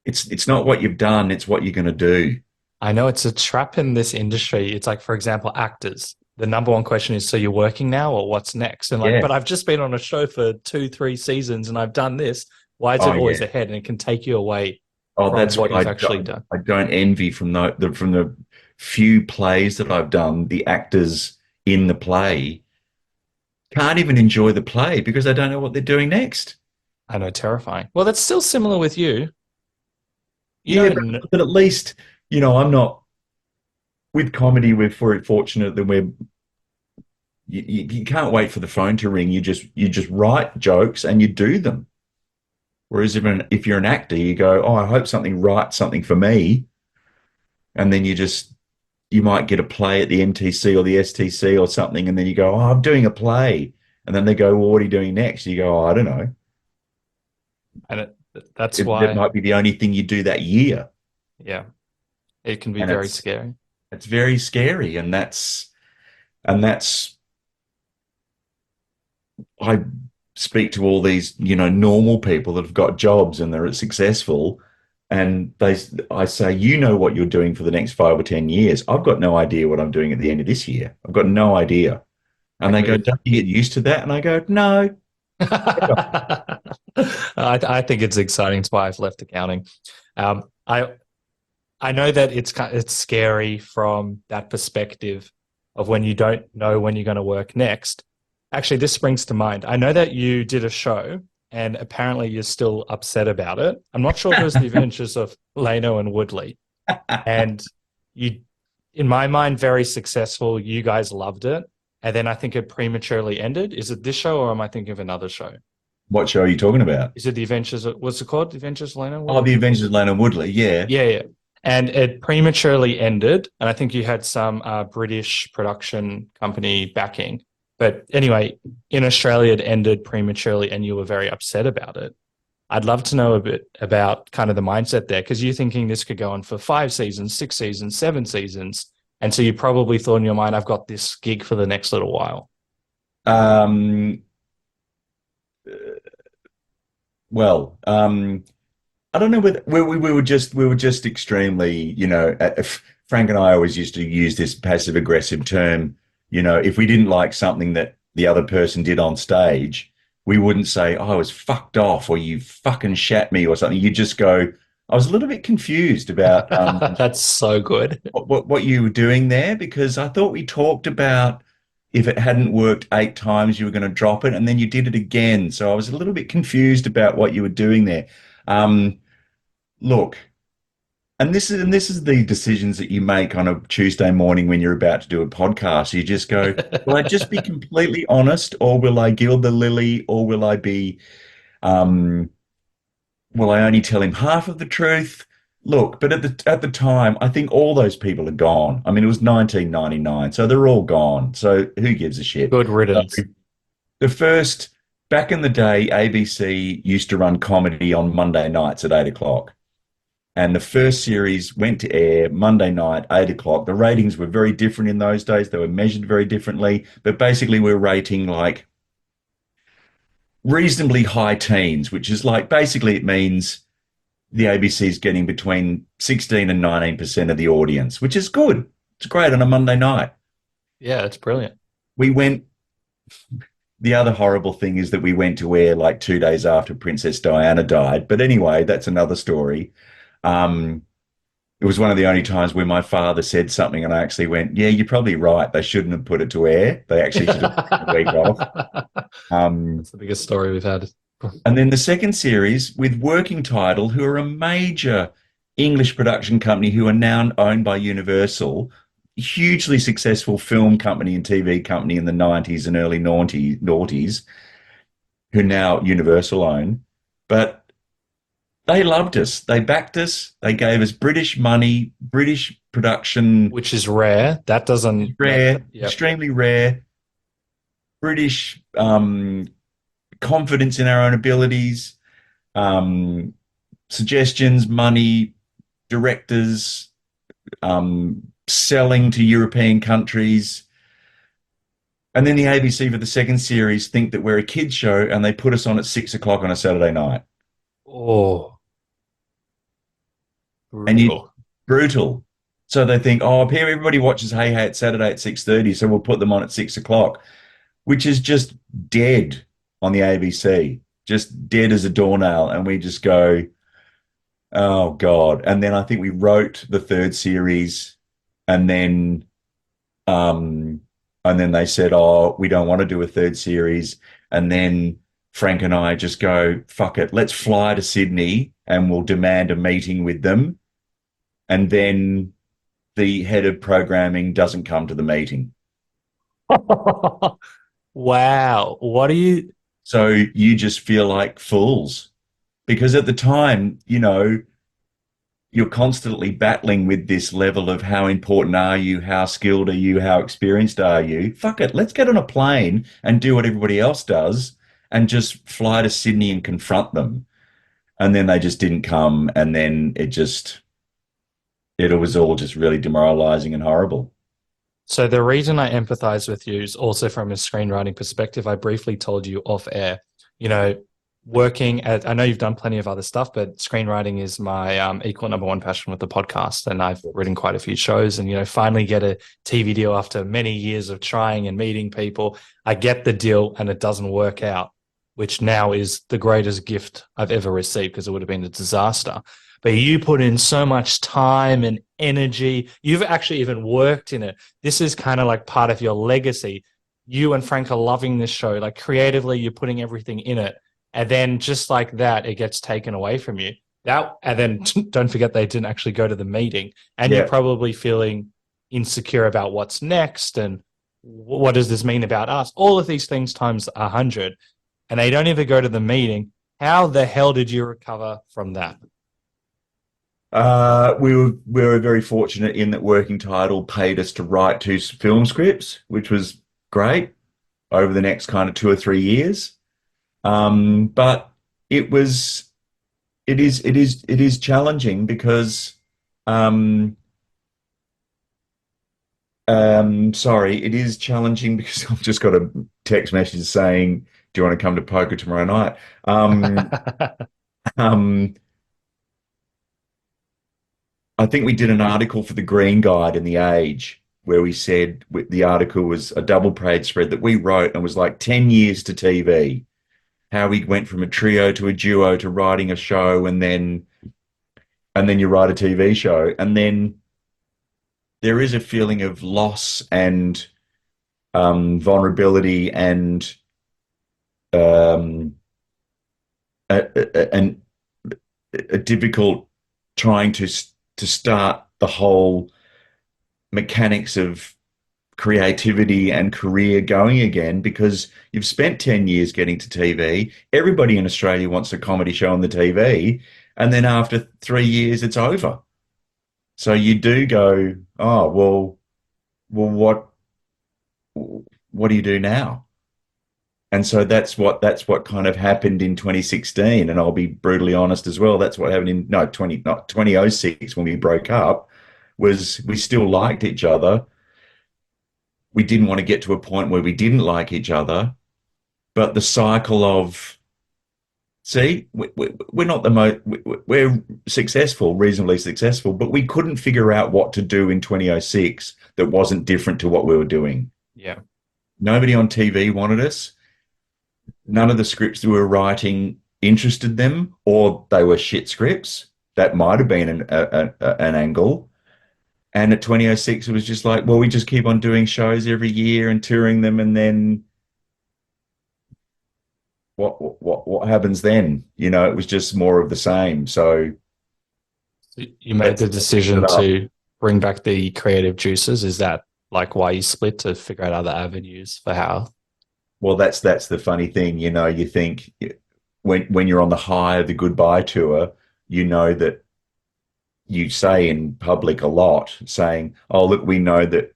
it's not what you've done, it's what you're going to do. I know it's a trap in this industry. It's like, for example, actors. The number one question is, so you're working now or what's next? And Yeah. but I've just been on a show for 2-3 seasons and I've done this. Why is it always ahead? And it can take you away from That's what what you've actually done. I don't envy from the few plays that I've done. The actors in the play can't even enjoy the play because they don't know what they're doing next. I know, terrifying. Well, that's still similar with you. Yeah, but at least, I'm not with comedy. We're fortunate that you can't wait for the phone to ring. You just write jokes and you do them. Whereas if you're an actor, you go, oh, I hope something writes something for me, and then you might get a play at the MTC or the STC or something, and then you go, oh, I'm doing a play, and then they go, well, what are you doing next? You go, oh, I don't know. And that's why that might be the only thing you do that year. Yeah, it can be And very scary. It's very scary, and that's I speak to all these normal people that have got jobs and they're successful, and I say, what you're doing for the next 5 or 10 years. I've got no idea what I'm doing at the end of this year. I've got no idea. And they go, don't you get used to that? And I go, no. I think it's exciting. It's why I've left accounting. I know that it's scary from that perspective of when you don't know when you're going to work next. Actually, this springs to mind. I know that you did a show and apparently you're still upset about it. I'm not sure if it was the Adventures of Lano and Woodley. And you, in my mind, very successful. You guys loved it. And then I think it prematurely ended. Is it this show or am I thinking of another show? What show are you talking about? Is it The Adventures? What's it called? The Adventures of Lano? Oh, The Adventures of Lano and Woodley. Yeah. Yeah. And it prematurely ended. And I think you had some British production company backing. But anyway, in Australia, it ended prematurely and you were very upset about it. I'd love to know a bit about kind of the mindset there, because you're thinking this could go on for 5 seasons, 6 seasons, 7 seasons. And so you probably thought in your mind, I've got this gig for the next little while. Um, well, I don't know whether we were just extremely, Frank and I always used to use this passive aggressive term. If we didn't like something that the other person did on stage, we wouldn't say, "Oh, I was fucked off," or "You fucking shat me," or something. You just go, "I was a little bit confused about That's so good. what you were doing there because I thought we talked about if it hadn't worked 8 times, you were going to drop it, and then you did it again. So I was a little bit confused about what you were doing there." Look, and this is the decisions that you make on a Tuesday morning when you're about to do a podcast. You just go, will I just be completely honest, or will I gild the lily, or um, will I only tell him half of the truth? Look, but at the time, I think all those people are gone. I mean, it was 1999, so they're all gone. So who gives a shit? Good So riddance. the first back in the day, ABC used to run comedy on Monday nights at 8 o'clock. And the first series went to air Monday night, 8 o'clock. The ratings were very different in those days. They were measured very differently. But basically, we're rating like reasonably high teens, which is like basically it means the ABC is getting between 16 and 19% of the audience, which is good. It's great on a Monday night. Yeah, it's brilliant. We went, the other horrible thing is that we went to air like 2 days after Princess Diana died. But anyway, that's another story. Um, It was one of the only times where my father said something and I actually went, yeah, you're probably right. They shouldn't have put it to air. They actually should have taken a week off. Um, That's the biggest story we've had. and then the second series with Working Title, who are a major English production company who are now owned by Universal, hugely successful film company and TV company in the 90s and early noughties, who now Universal own. But they loved us. They backed us. They gave us British money, British production, Which is rare. That doesn't. rare, Yep. extremely rare, British confidence in our own abilities, um, suggestions, money, directors, selling to European countries. And then the ABC for the second series think that we're a kids show and they put us on at 6 o'clock on a Saturday night. Oh, And you brutal. brutal. So they think, oh, here everybody watches Hey Hey at Saturday at 6:30, so we'll put them on at 6 o'clock, which is just dead on the ABC, just dead as a doornail. And we just go, oh God. And then I think we wrote the third series, and then um and then they said, oh, we don't want to do a third series. And then Frank and I just go, fuck it, let's fly to Sydney and we'll demand a meeting with them. And then the head of programming doesn't come to the meeting. Wow. What do you? So you just feel like fools because at the time, you're constantly battling with this level of how important are you? How skilled are you? How experienced are you? Fuck it. Let's get on a plane and do what everybody else does and just fly to Sydney and confront them. And then they just didn't come. And then it was all just really demoralizing and horrible. So the reason I empathize with you is also from a screenwriting perspective. I briefly told you off air, working at, I know you've done plenty of other stuff, but screenwriting is my equal number one passion with the podcast. And I've written quite a few shows and, finally get a TV deal after many years of trying and meeting people. I get the deal and it doesn't work out, which now is the greatest gift I've ever received because it would have been a disaster. But you put in so much time and energy. You've actually even worked in it. This is kind of like part of your legacy. You and Frank are loving this show. Like creatively, you're putting everything in it. And then just like that, it gets taken away from you. And then don't forget they didn't actually go to the meeting. And Yeah. you're probably feeling insecure about what's next and what does this mean about us? All of these things times 100. And they don't even go to the meeting. How the hell did you recover from that? We were very fortunate in that Working Title paid us to write 2 film scripts, which was great over the next kind of 2 or 3 years. But it is challenging because, sorry, it is challenging because I've just got a text messages saying, "Do you want to come to poker tomorrow night?" Um, um, I think we did an article for the Green Guide in the Age where we said the article was a double page spread that we wrote and was like 10 years to TV, how we went from a trio to a duo to writing a show, and then you write a TV show, and then there is a feeling of loss and vulnerability and um, a difficult trying to start the whole mechanics of creativity and career going again, because you've spent 10 years getting to TV. Everybody in Australia wants a comedy show on the TV, and then after 3 years it's over. So you do go, oh, well, what do you do now? And so that's what kind of happened in 2016. And I'll be brutally honest as well. That's what happened in not 2006 when we broke up. Was we still liked each other. We didn't want to get to a point where we didn't like each other. But the cycle of, see, we're not the most, we're successful, reasonably successful, but we couldn't figure out what to do in 2006 that wasn't different to what we were doing. Yeah. Nobody on TV wanted us. None of the scripts that we were writing interested them, or they were shit scripts. That might have been an angle. And at 2006, it was just like, well, we just keep on doing shows every year and touring them, and then what happens then? You know, it was just more of the same. So you made the decision to bring back the creative juices. Is that like why you split, to figure out other avenues for how? Well, that's the funny thing, you know. You think when you're on the high of the goodbye tour, you know that you say in public a lot, saying, "Oh, look, we know that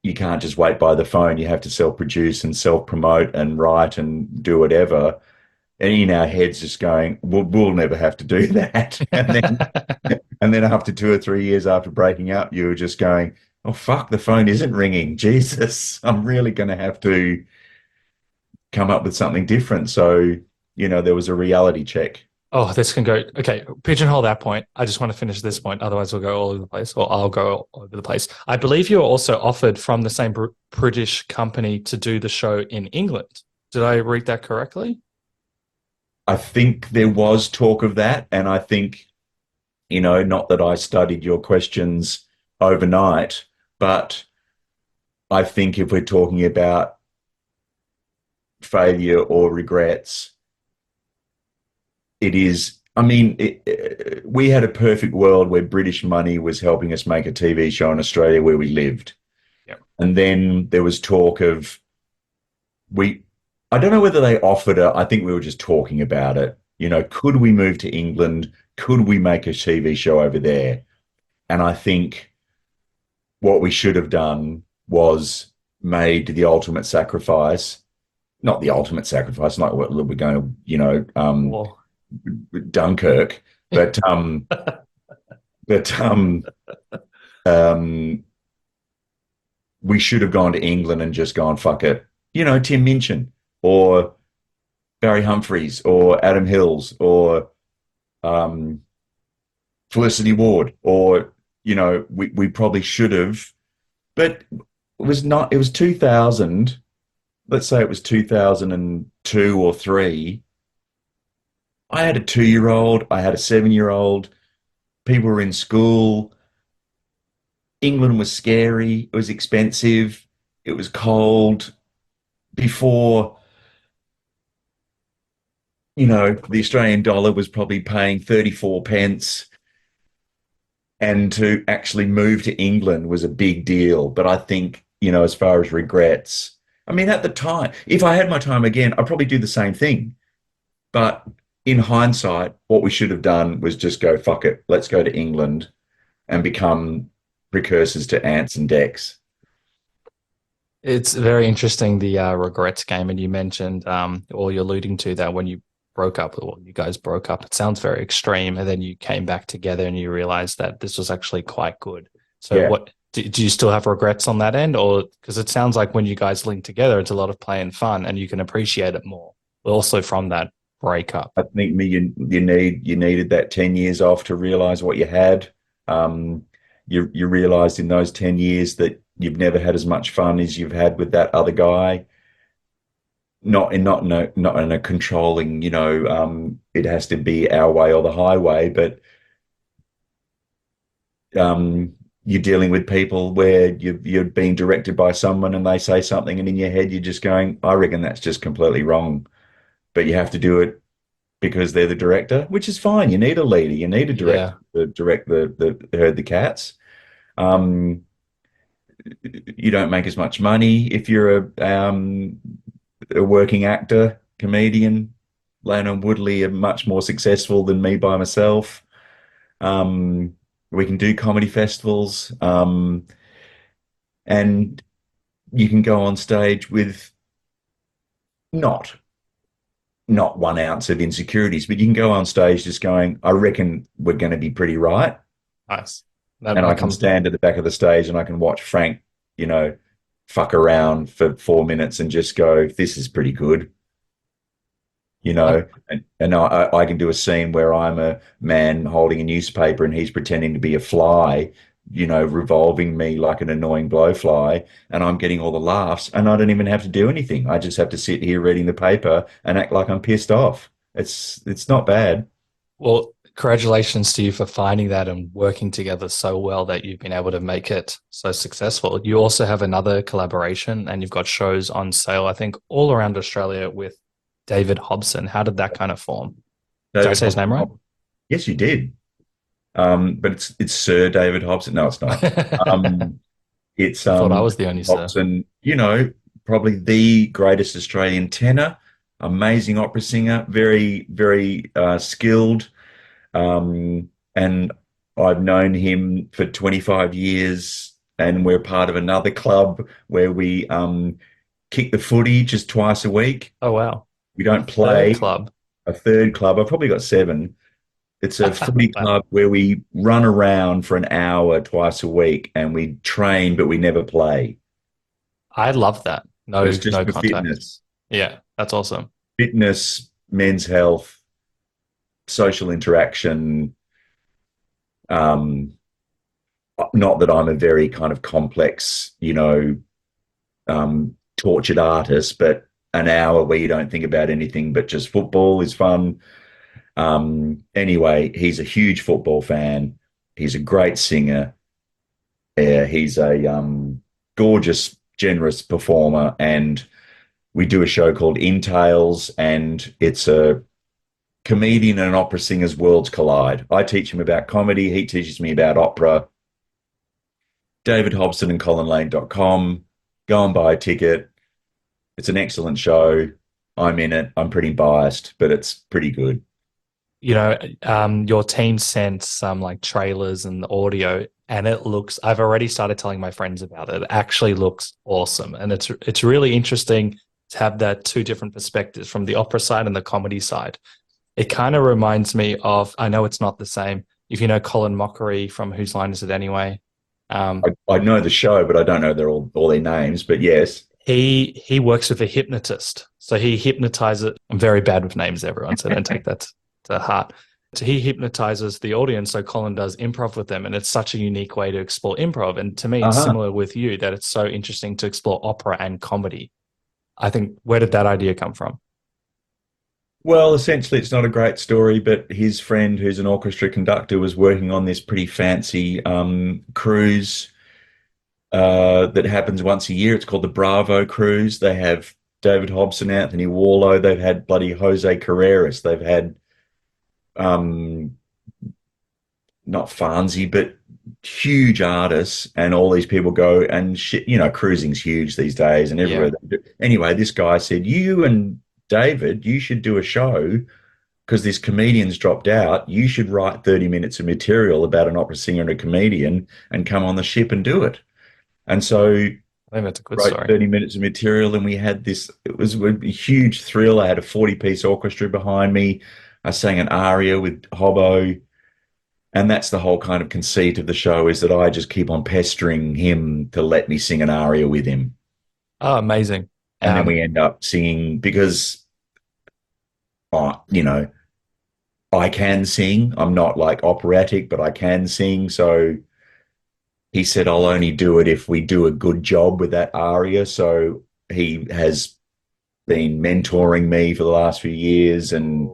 you can't just wait by the phone. You have to self-produce and self-promote and write and do whatever." And in our heads, just going, "We'll never have to do that." And then after 2 or 3 years after breaking up, you were just going, "Oh, fuck, the phone isn't ringing. Jesus, I'm really going to have to come up with something different." So, you know, there was a reality check. Oh, this can go. Okay, pigeonhole that point. I just want to finish this point. Otherwise, we'll go all over the place, or I'll go all over the place. I believe you were also offered from the same British company to do the show in England. Did I read that correctly? I think there was talk of that. And I think, you know, not that I studied your questions overnight, but I think if we're talking about failure or regrets, it is, I mean, we had a perfect world where British money was helping us make a TV show in Australia where we lived. Yep. And then there was talk of, I don't know whether they offered it. I think we were just talking about it. You know, could we move to England? Could we make a TV show over there? And I think what we should have done was made the ultimate sacrifice. Not the ultimate sacrifice, like what we're going to, you know, Dunkirk, but we should have gone to England and just gone, fuck it. You know, Tim Minchin or Barry Humphries or Adam Hills or Felicity Ward, or, you know, we probably should have, but it was 2000. Let's say it was 2002 or 3. I had a 2-year-old, I had a 7-year-old, people were in school. England was scary, it was expensive, it was cold. Before, you know, the Australian dollar was probably paying 34 pence. And to actually move to England was a big deal. But I think, you know, as far as regrets, I mean, at the time, if I had my time again, I'd probably do the same thing. But in hindsight, what we should have done was just go, fuck it, let's go to England and become precursors to Ants and Decks. It's very interesting, the regrets game. And you mentioned, or you're alluding to that when you broke up, or you guys broke up, it sounds very extreme. And then you came back together and you realized that this was actually quite good. So what do you still have regrets on that end, or because it sounds like when you guys link together, it's a lot of play and fun, and you can appreciate it more. Also from that breakup. I think you needed that 10 years off to realize what you had. You realized in those 10 years that you've never had as much fun as you've had with that other guy. Not in a controlling, it has to be our way or the highway, but you're dealing with people where you're being directed by someone and they say something, and in your head you're just going, I reckon that's just completely wrong. But you have to do it because they're the director, which is fine. You need a leader. You need a director to direct the herd the cats. You don't make as much money if you're a working actor, comedian. Lano and Woodley are much more successful than me by myself. We can do comedy festivals, and you can go on stage with not 1 ounce of insecurities, but you can go on stage just going, I reckon we're going to be pretty right. Nice. And I can stand at the back of the stage and I can watch Frank, fuck around for 4 minutes and just go, this is pretty good. And I can do a scene where I'm a man holding a newspaper and he's pretending to be a fly, revolving me like an annoying blowfly, and I'm getting all the laughs, and I don't even have to do anything. I just have to sit here reading the paper and act like I'm pissed off. It's not bad. Well, congratulations to you for finding that and working together so well that you've been able to make it so successful. You also have another collaboration and you've got shows on sale, I think, all around Australia with David Hobson. How did that kind of form? Did I say his name right? Yes, you did. But it's Sir David Hobson. No, it's not. It's I thought I was the only Hobson, probably the greatest Australian tenor, amazing opera singer, very, very skilled. And I've known him for 25 years, and we're part of another club where we kick the footy just twice a week. Oh, wow. We don't play. A third club. I've probably got 7. It's a footy club where we run around for an hour twice a week, and we train, but we never play. I love that. No contact. Fitness. Yeah, that's awesome. Fitness, men's health, social interaction. Not that I'm a very kind of complex, tortured artist, but an hour where you don't think about anything but just football is fun. Anyway, he's a huge football fan. He's a great singer. He's a gorgeous, generous performer, and we do a show called Entails, and it's a comedian and opera singer's worlds collide. I teach him about comedy. He teaches me about opera. David Hobson and ColinLane.com. Go and buy a ticket. It's an excellent show. I'm in it. I'm pretty biased, but it's pretty good. Your team sent some like trailers and audio, and I've already started telling my friends about it. It actually looks awesome. And it's really interesting to have that 2 different perspectives from the opera side and the comedy side. It kind of reminds me of, I know it's not the same, if you know Colin Mockery from Whose Line Is It Anyway? I know the show, but I don't know all their names, but yes. He works with a hypnotist. So he hypnotizes, I'm very bad with names, everyone, so don't take that to heart. So he hypnotizes the audience, so Colin does improv with them, and it's such a unique way to explore improv. And to me, it's similar with you, that it's so interesting to explore opera and comedy. I think, where did that idea come from? Well, essentially, it's not a great story, but his friend, who's an orchestra conductor, was working on this pretty fancy cruise that happens once a year. It's called the Bravo Cruise. They have David Hobson, Anthony Warlow. They've had bloody Jose Carreras. They've had not Farnsey, but huge artists, and all these people go and shit. Cruising's huge these days, and everywhere. Yeah. Anyway, this guy said, you and David, you should do a show because this comedian's dropped out. You should write 30 minutes of material about an opera singer and a comedian and come on the ship and do it. And so I think that's a good story. 30 minutes of material, and we had this, it was a huge thrill. I had a 40-piece orchestra behind me. I sang an aria with Hobbo. And that's the whole kind of conceit of the show, is that I just keep on pestering him to let me sing an aria with him. Oh, amazing. And then we end up singing because, you know, I can sing. I'm not like operatic, but I can sing. So he said, I'll only do it if we do a good job with that aria. So he has been mentoring me for the last few years. And,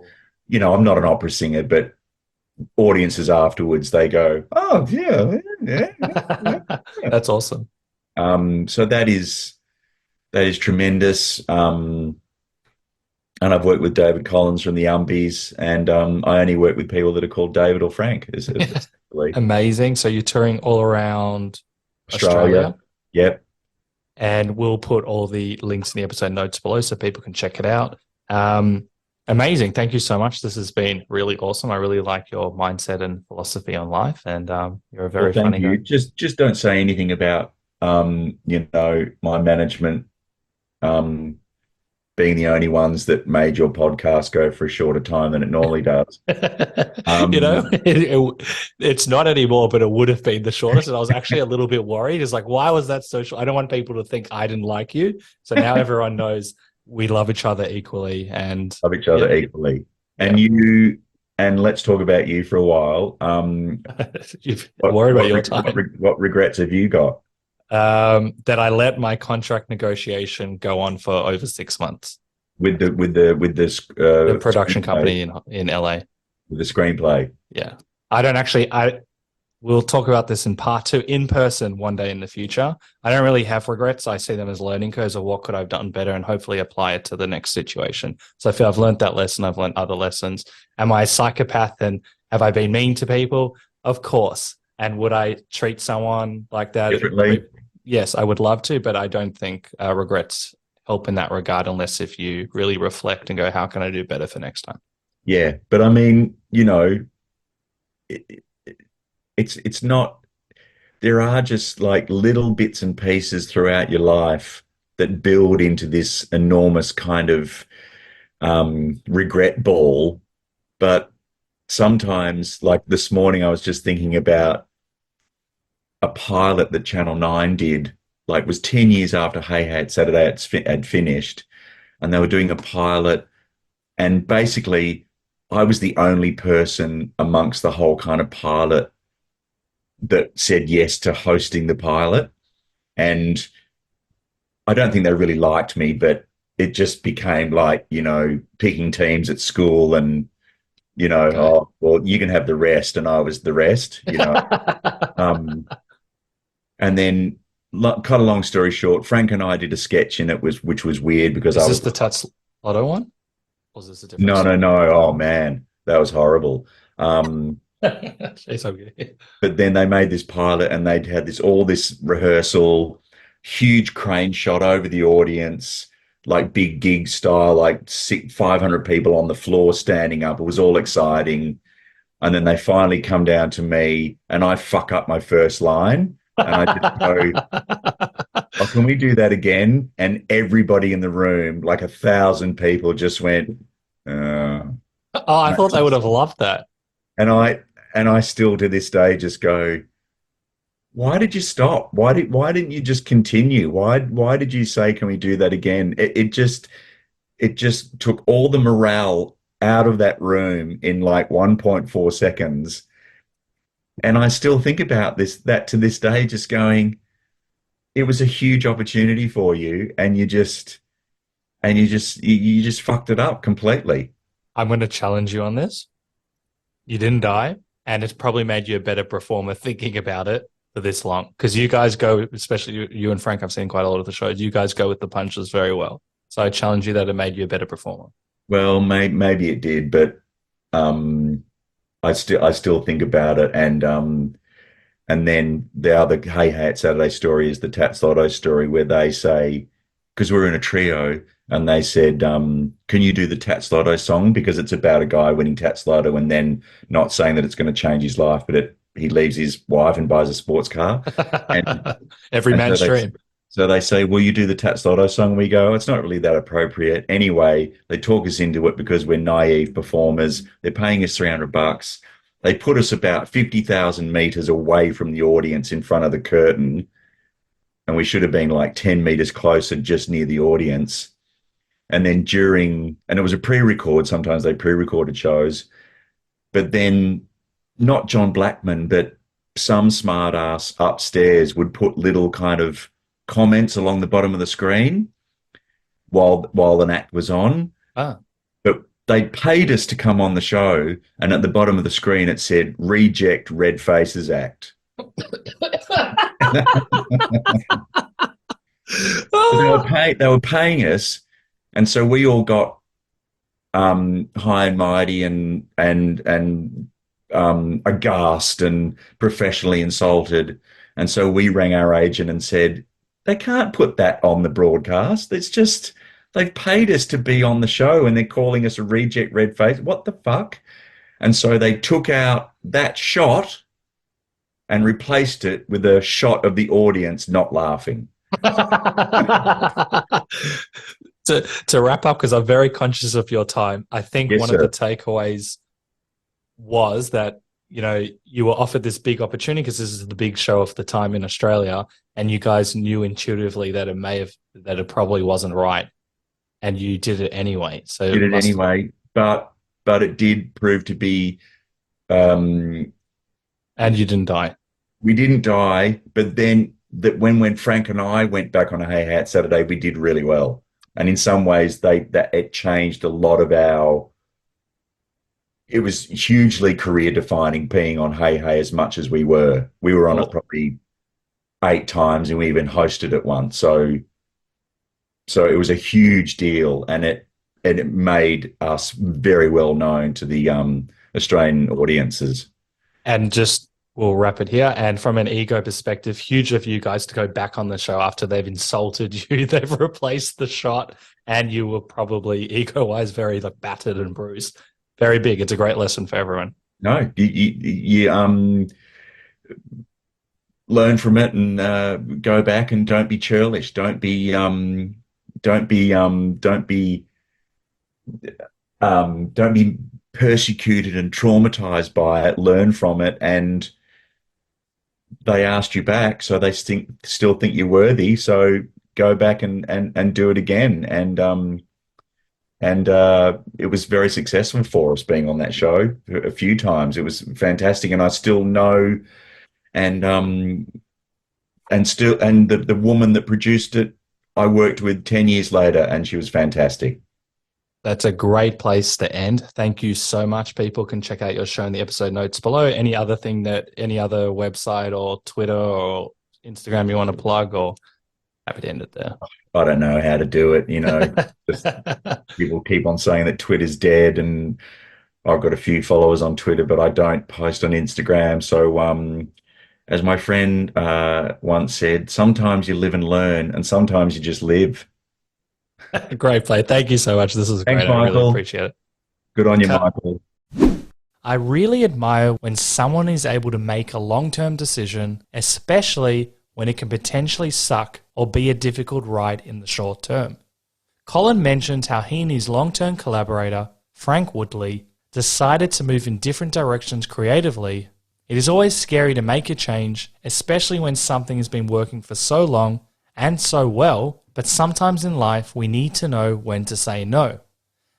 you know, I'm not an opera singer, but audiences afterwards, they go, oh, yeah. That's awesome. So that is tremendous. And I've worked with David Collins from the Umbies, and I only work with people that are called David or Frank. Amazing. So you're touring all around Australia. Yep. And we'll put all the links in the episode notes below so people can check it out. Amazing. Thank you so much. This has been really awesome. I really like your mindset and philosophy on life, and you're a very funny guy. Just don't say anything about you know, my management being the only ones that made your podcast go for a shorter time than it normally does. You know, it's not anymore, but it would have been the shortest. And I was actually a little bit worried. It's like, why was that so short? I don't want people to think I didn't like you. So now everyone knows we love each other equally and love each other equally. And and let's talk about you for a while. You've worried about your time. What regrets have you got? That I let my contract negotiation go on for over 6 months with the production company in LA. With the screenplay. Yeah. We'll talk about this in part 2 in person one day in the future. I don't really have regrets. I see them as learning curves of what could I've done better and hopefully apply it to the next situation. So I feel I've learned that lesson. I've learned other lessons. Am I a psychopath and have I been mean to people? Of course. And would I treat someone like that differently? Yes, I would love to, but I don't think regrets help in that regard unless if you really reflect and go, how can I do better for next time? Yeah, but I mean, you know, it's not, there are just like little bits and pieces throughout your life that build into this enormous kind of regret ball. But sometimes, like this morning, I was just thinking about a pilot that Channel 9 did, like was 10 years after Hey Hey Saturday had finished, and they were doing a pilot, and basically I was the only person amongst the whole kind of pilot that said yes to hosting the pilot. And I don't think they really liked me, but it just became like, you know, picking teams at school and, you know, oh, well, you can have the rest, and I was the rest, you know. And then, cut a long story short, Frank and I did a sketch in it, which was weird because Is this the Tats Lotto one? Or is this a different? No. Oh man, that was horrible. It's okay. But then they made this pilot, and they'd had all this rehearsal, huge crane shot over the audience, like big gig style, like 500 people on the floor standing up. It was all exciting. And then they finally come down to me, and I fuck up my first line. And I just go, oh, can we do that again? And everybody in the room, like 1,000 people, just went, oh, I thought they would have loved that. And I still to this day just go, why did you stop? Why didn't you just continue? Why did you say, can we do that again? It just took all the morale out of that room in like 1.4 seconds. And I still think about that to this day, just going, it was a huge opportunity for you, and you just fucked it up completely. I'm going to challenge you on this. You didn't die, and it's probably made you a better performer thinking about it for this long. Because you guys go, especially you and Frank, I've seen quite a lot of the shows, you guys go with the punches very well. So I challenge you that it made you a better performer. Well, maybe it did, but I still think about it, and then the other Hey Hey It's Saturday story is the Tats Lotto story, where they say, because we're in a trio, and they said, can you do the Tats Lotto song, because it's about a guy winning Tats Lotto and then not saying that it's going to change his life, but he leaves his wife and buys a sports car. Every man's dream. So they say, will you do the Tats Lotto song? We go, it's not really that appropriate. Anyway, they talk us into it because we're naive performers. They're paying us $300. they put us about 50,000 meters away from the audience in front of the curtain, and we should have been like 10 meters closer, just near the audience. And then and it was a pre-record, sometimes they pre-recorded shows, but then not John Blackman, but some smart ass upstairs would put little kind of comments along the bottom of the screen while an act was on. But they paid us to come on the show, and at the bottom of the screen it said, "Reject Red Faces Act." They were paying us, and so we all got high and mighty and aghast and professionally insulted. And so we rang our agent and said, they can't put that on the broadcast. It's just, they've paid us to be on the show and they're calling us a reject red face. What the fuck? And so they took out that shot and replaced it with a shot of the audience not laughing. To wrap up, because I'm very conscious of your time, I think Yes, one sir. of the takeaways was that, you know, you were offered this big opportunity because this is the big show of the time in Australia, and you guys knew intuitively that it probably wasn't right, and you did it anyway. So Did it anyway, but it did prove to be. And you didn't die. We didn't die, but then when Frank and I went back on a Hey Hat Saturday, we did really well, and in some ways it changed a lot of our. It was hugely career defining being on Hey Hey as much as we were. We were on it probably 8 times, and we even hosted it once. So it was a huge deal, and it made us very well known to the Australian audiences. And we'll wrap it here. And from an ego perspective, huge of you guys to go back on the show after they've insulted you. They've replaced the shot, and you were probably ego-wise very battered and bruised. Very big. It's a great lesson for everyone. No, you learn from it and go back, and don't be churlish. Don't be persecuted and traumatized by it. Learn from it, and they asked you back, so they still think you're worthy. So go back and do it again. And it was very successful for us being on that show a few times. It was fantastic, and I still know, and the woman that produced it, I worked with 10 years later, and she was fantastic. That's a great place to end. Thank you so much. People can check out your show in the episode notes below. Any other website or Twitter or Instagram you want to plug, or happy to end it there? I don't know how to do it. Just people keep on saying that Twitter's dead, and I've got a few followers on Twitter, but I don't post on Instagram. So, as my friend once said, sometimes you live and learn, and sometimes you just live. Great play. Thank you so much. This is Thanks, great. I really Michael. appreciate it. Good on you, Michael. I really admire when someone is able to make a long-term decision, especially when it can potentially suck or be a difficult ride in the short term. Colin mentioned how he and his long-term collaborator, Frank Woodley, decided to move in different directions creatively. It is always scary to make a change, especially when something has been working for so long and so well, but sometimes in life we need to know when to say no.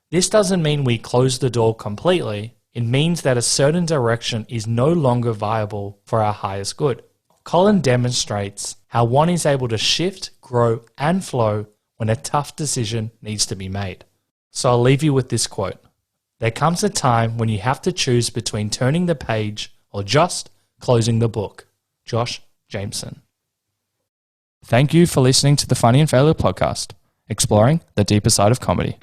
This doesn't mean we close the door completely. It means that a certain direction is no longer viable for our highest good. Colin demonstrates how one is able to shift, grow, and flow when a tough decision needs to be made. So I'll leave you with this quote. There comes a time when you have to choose between turning the page or just closing the book. Josh Jameson. Thank you for listening to the Funny and Failure podcast, exploring the deeper side of comedy.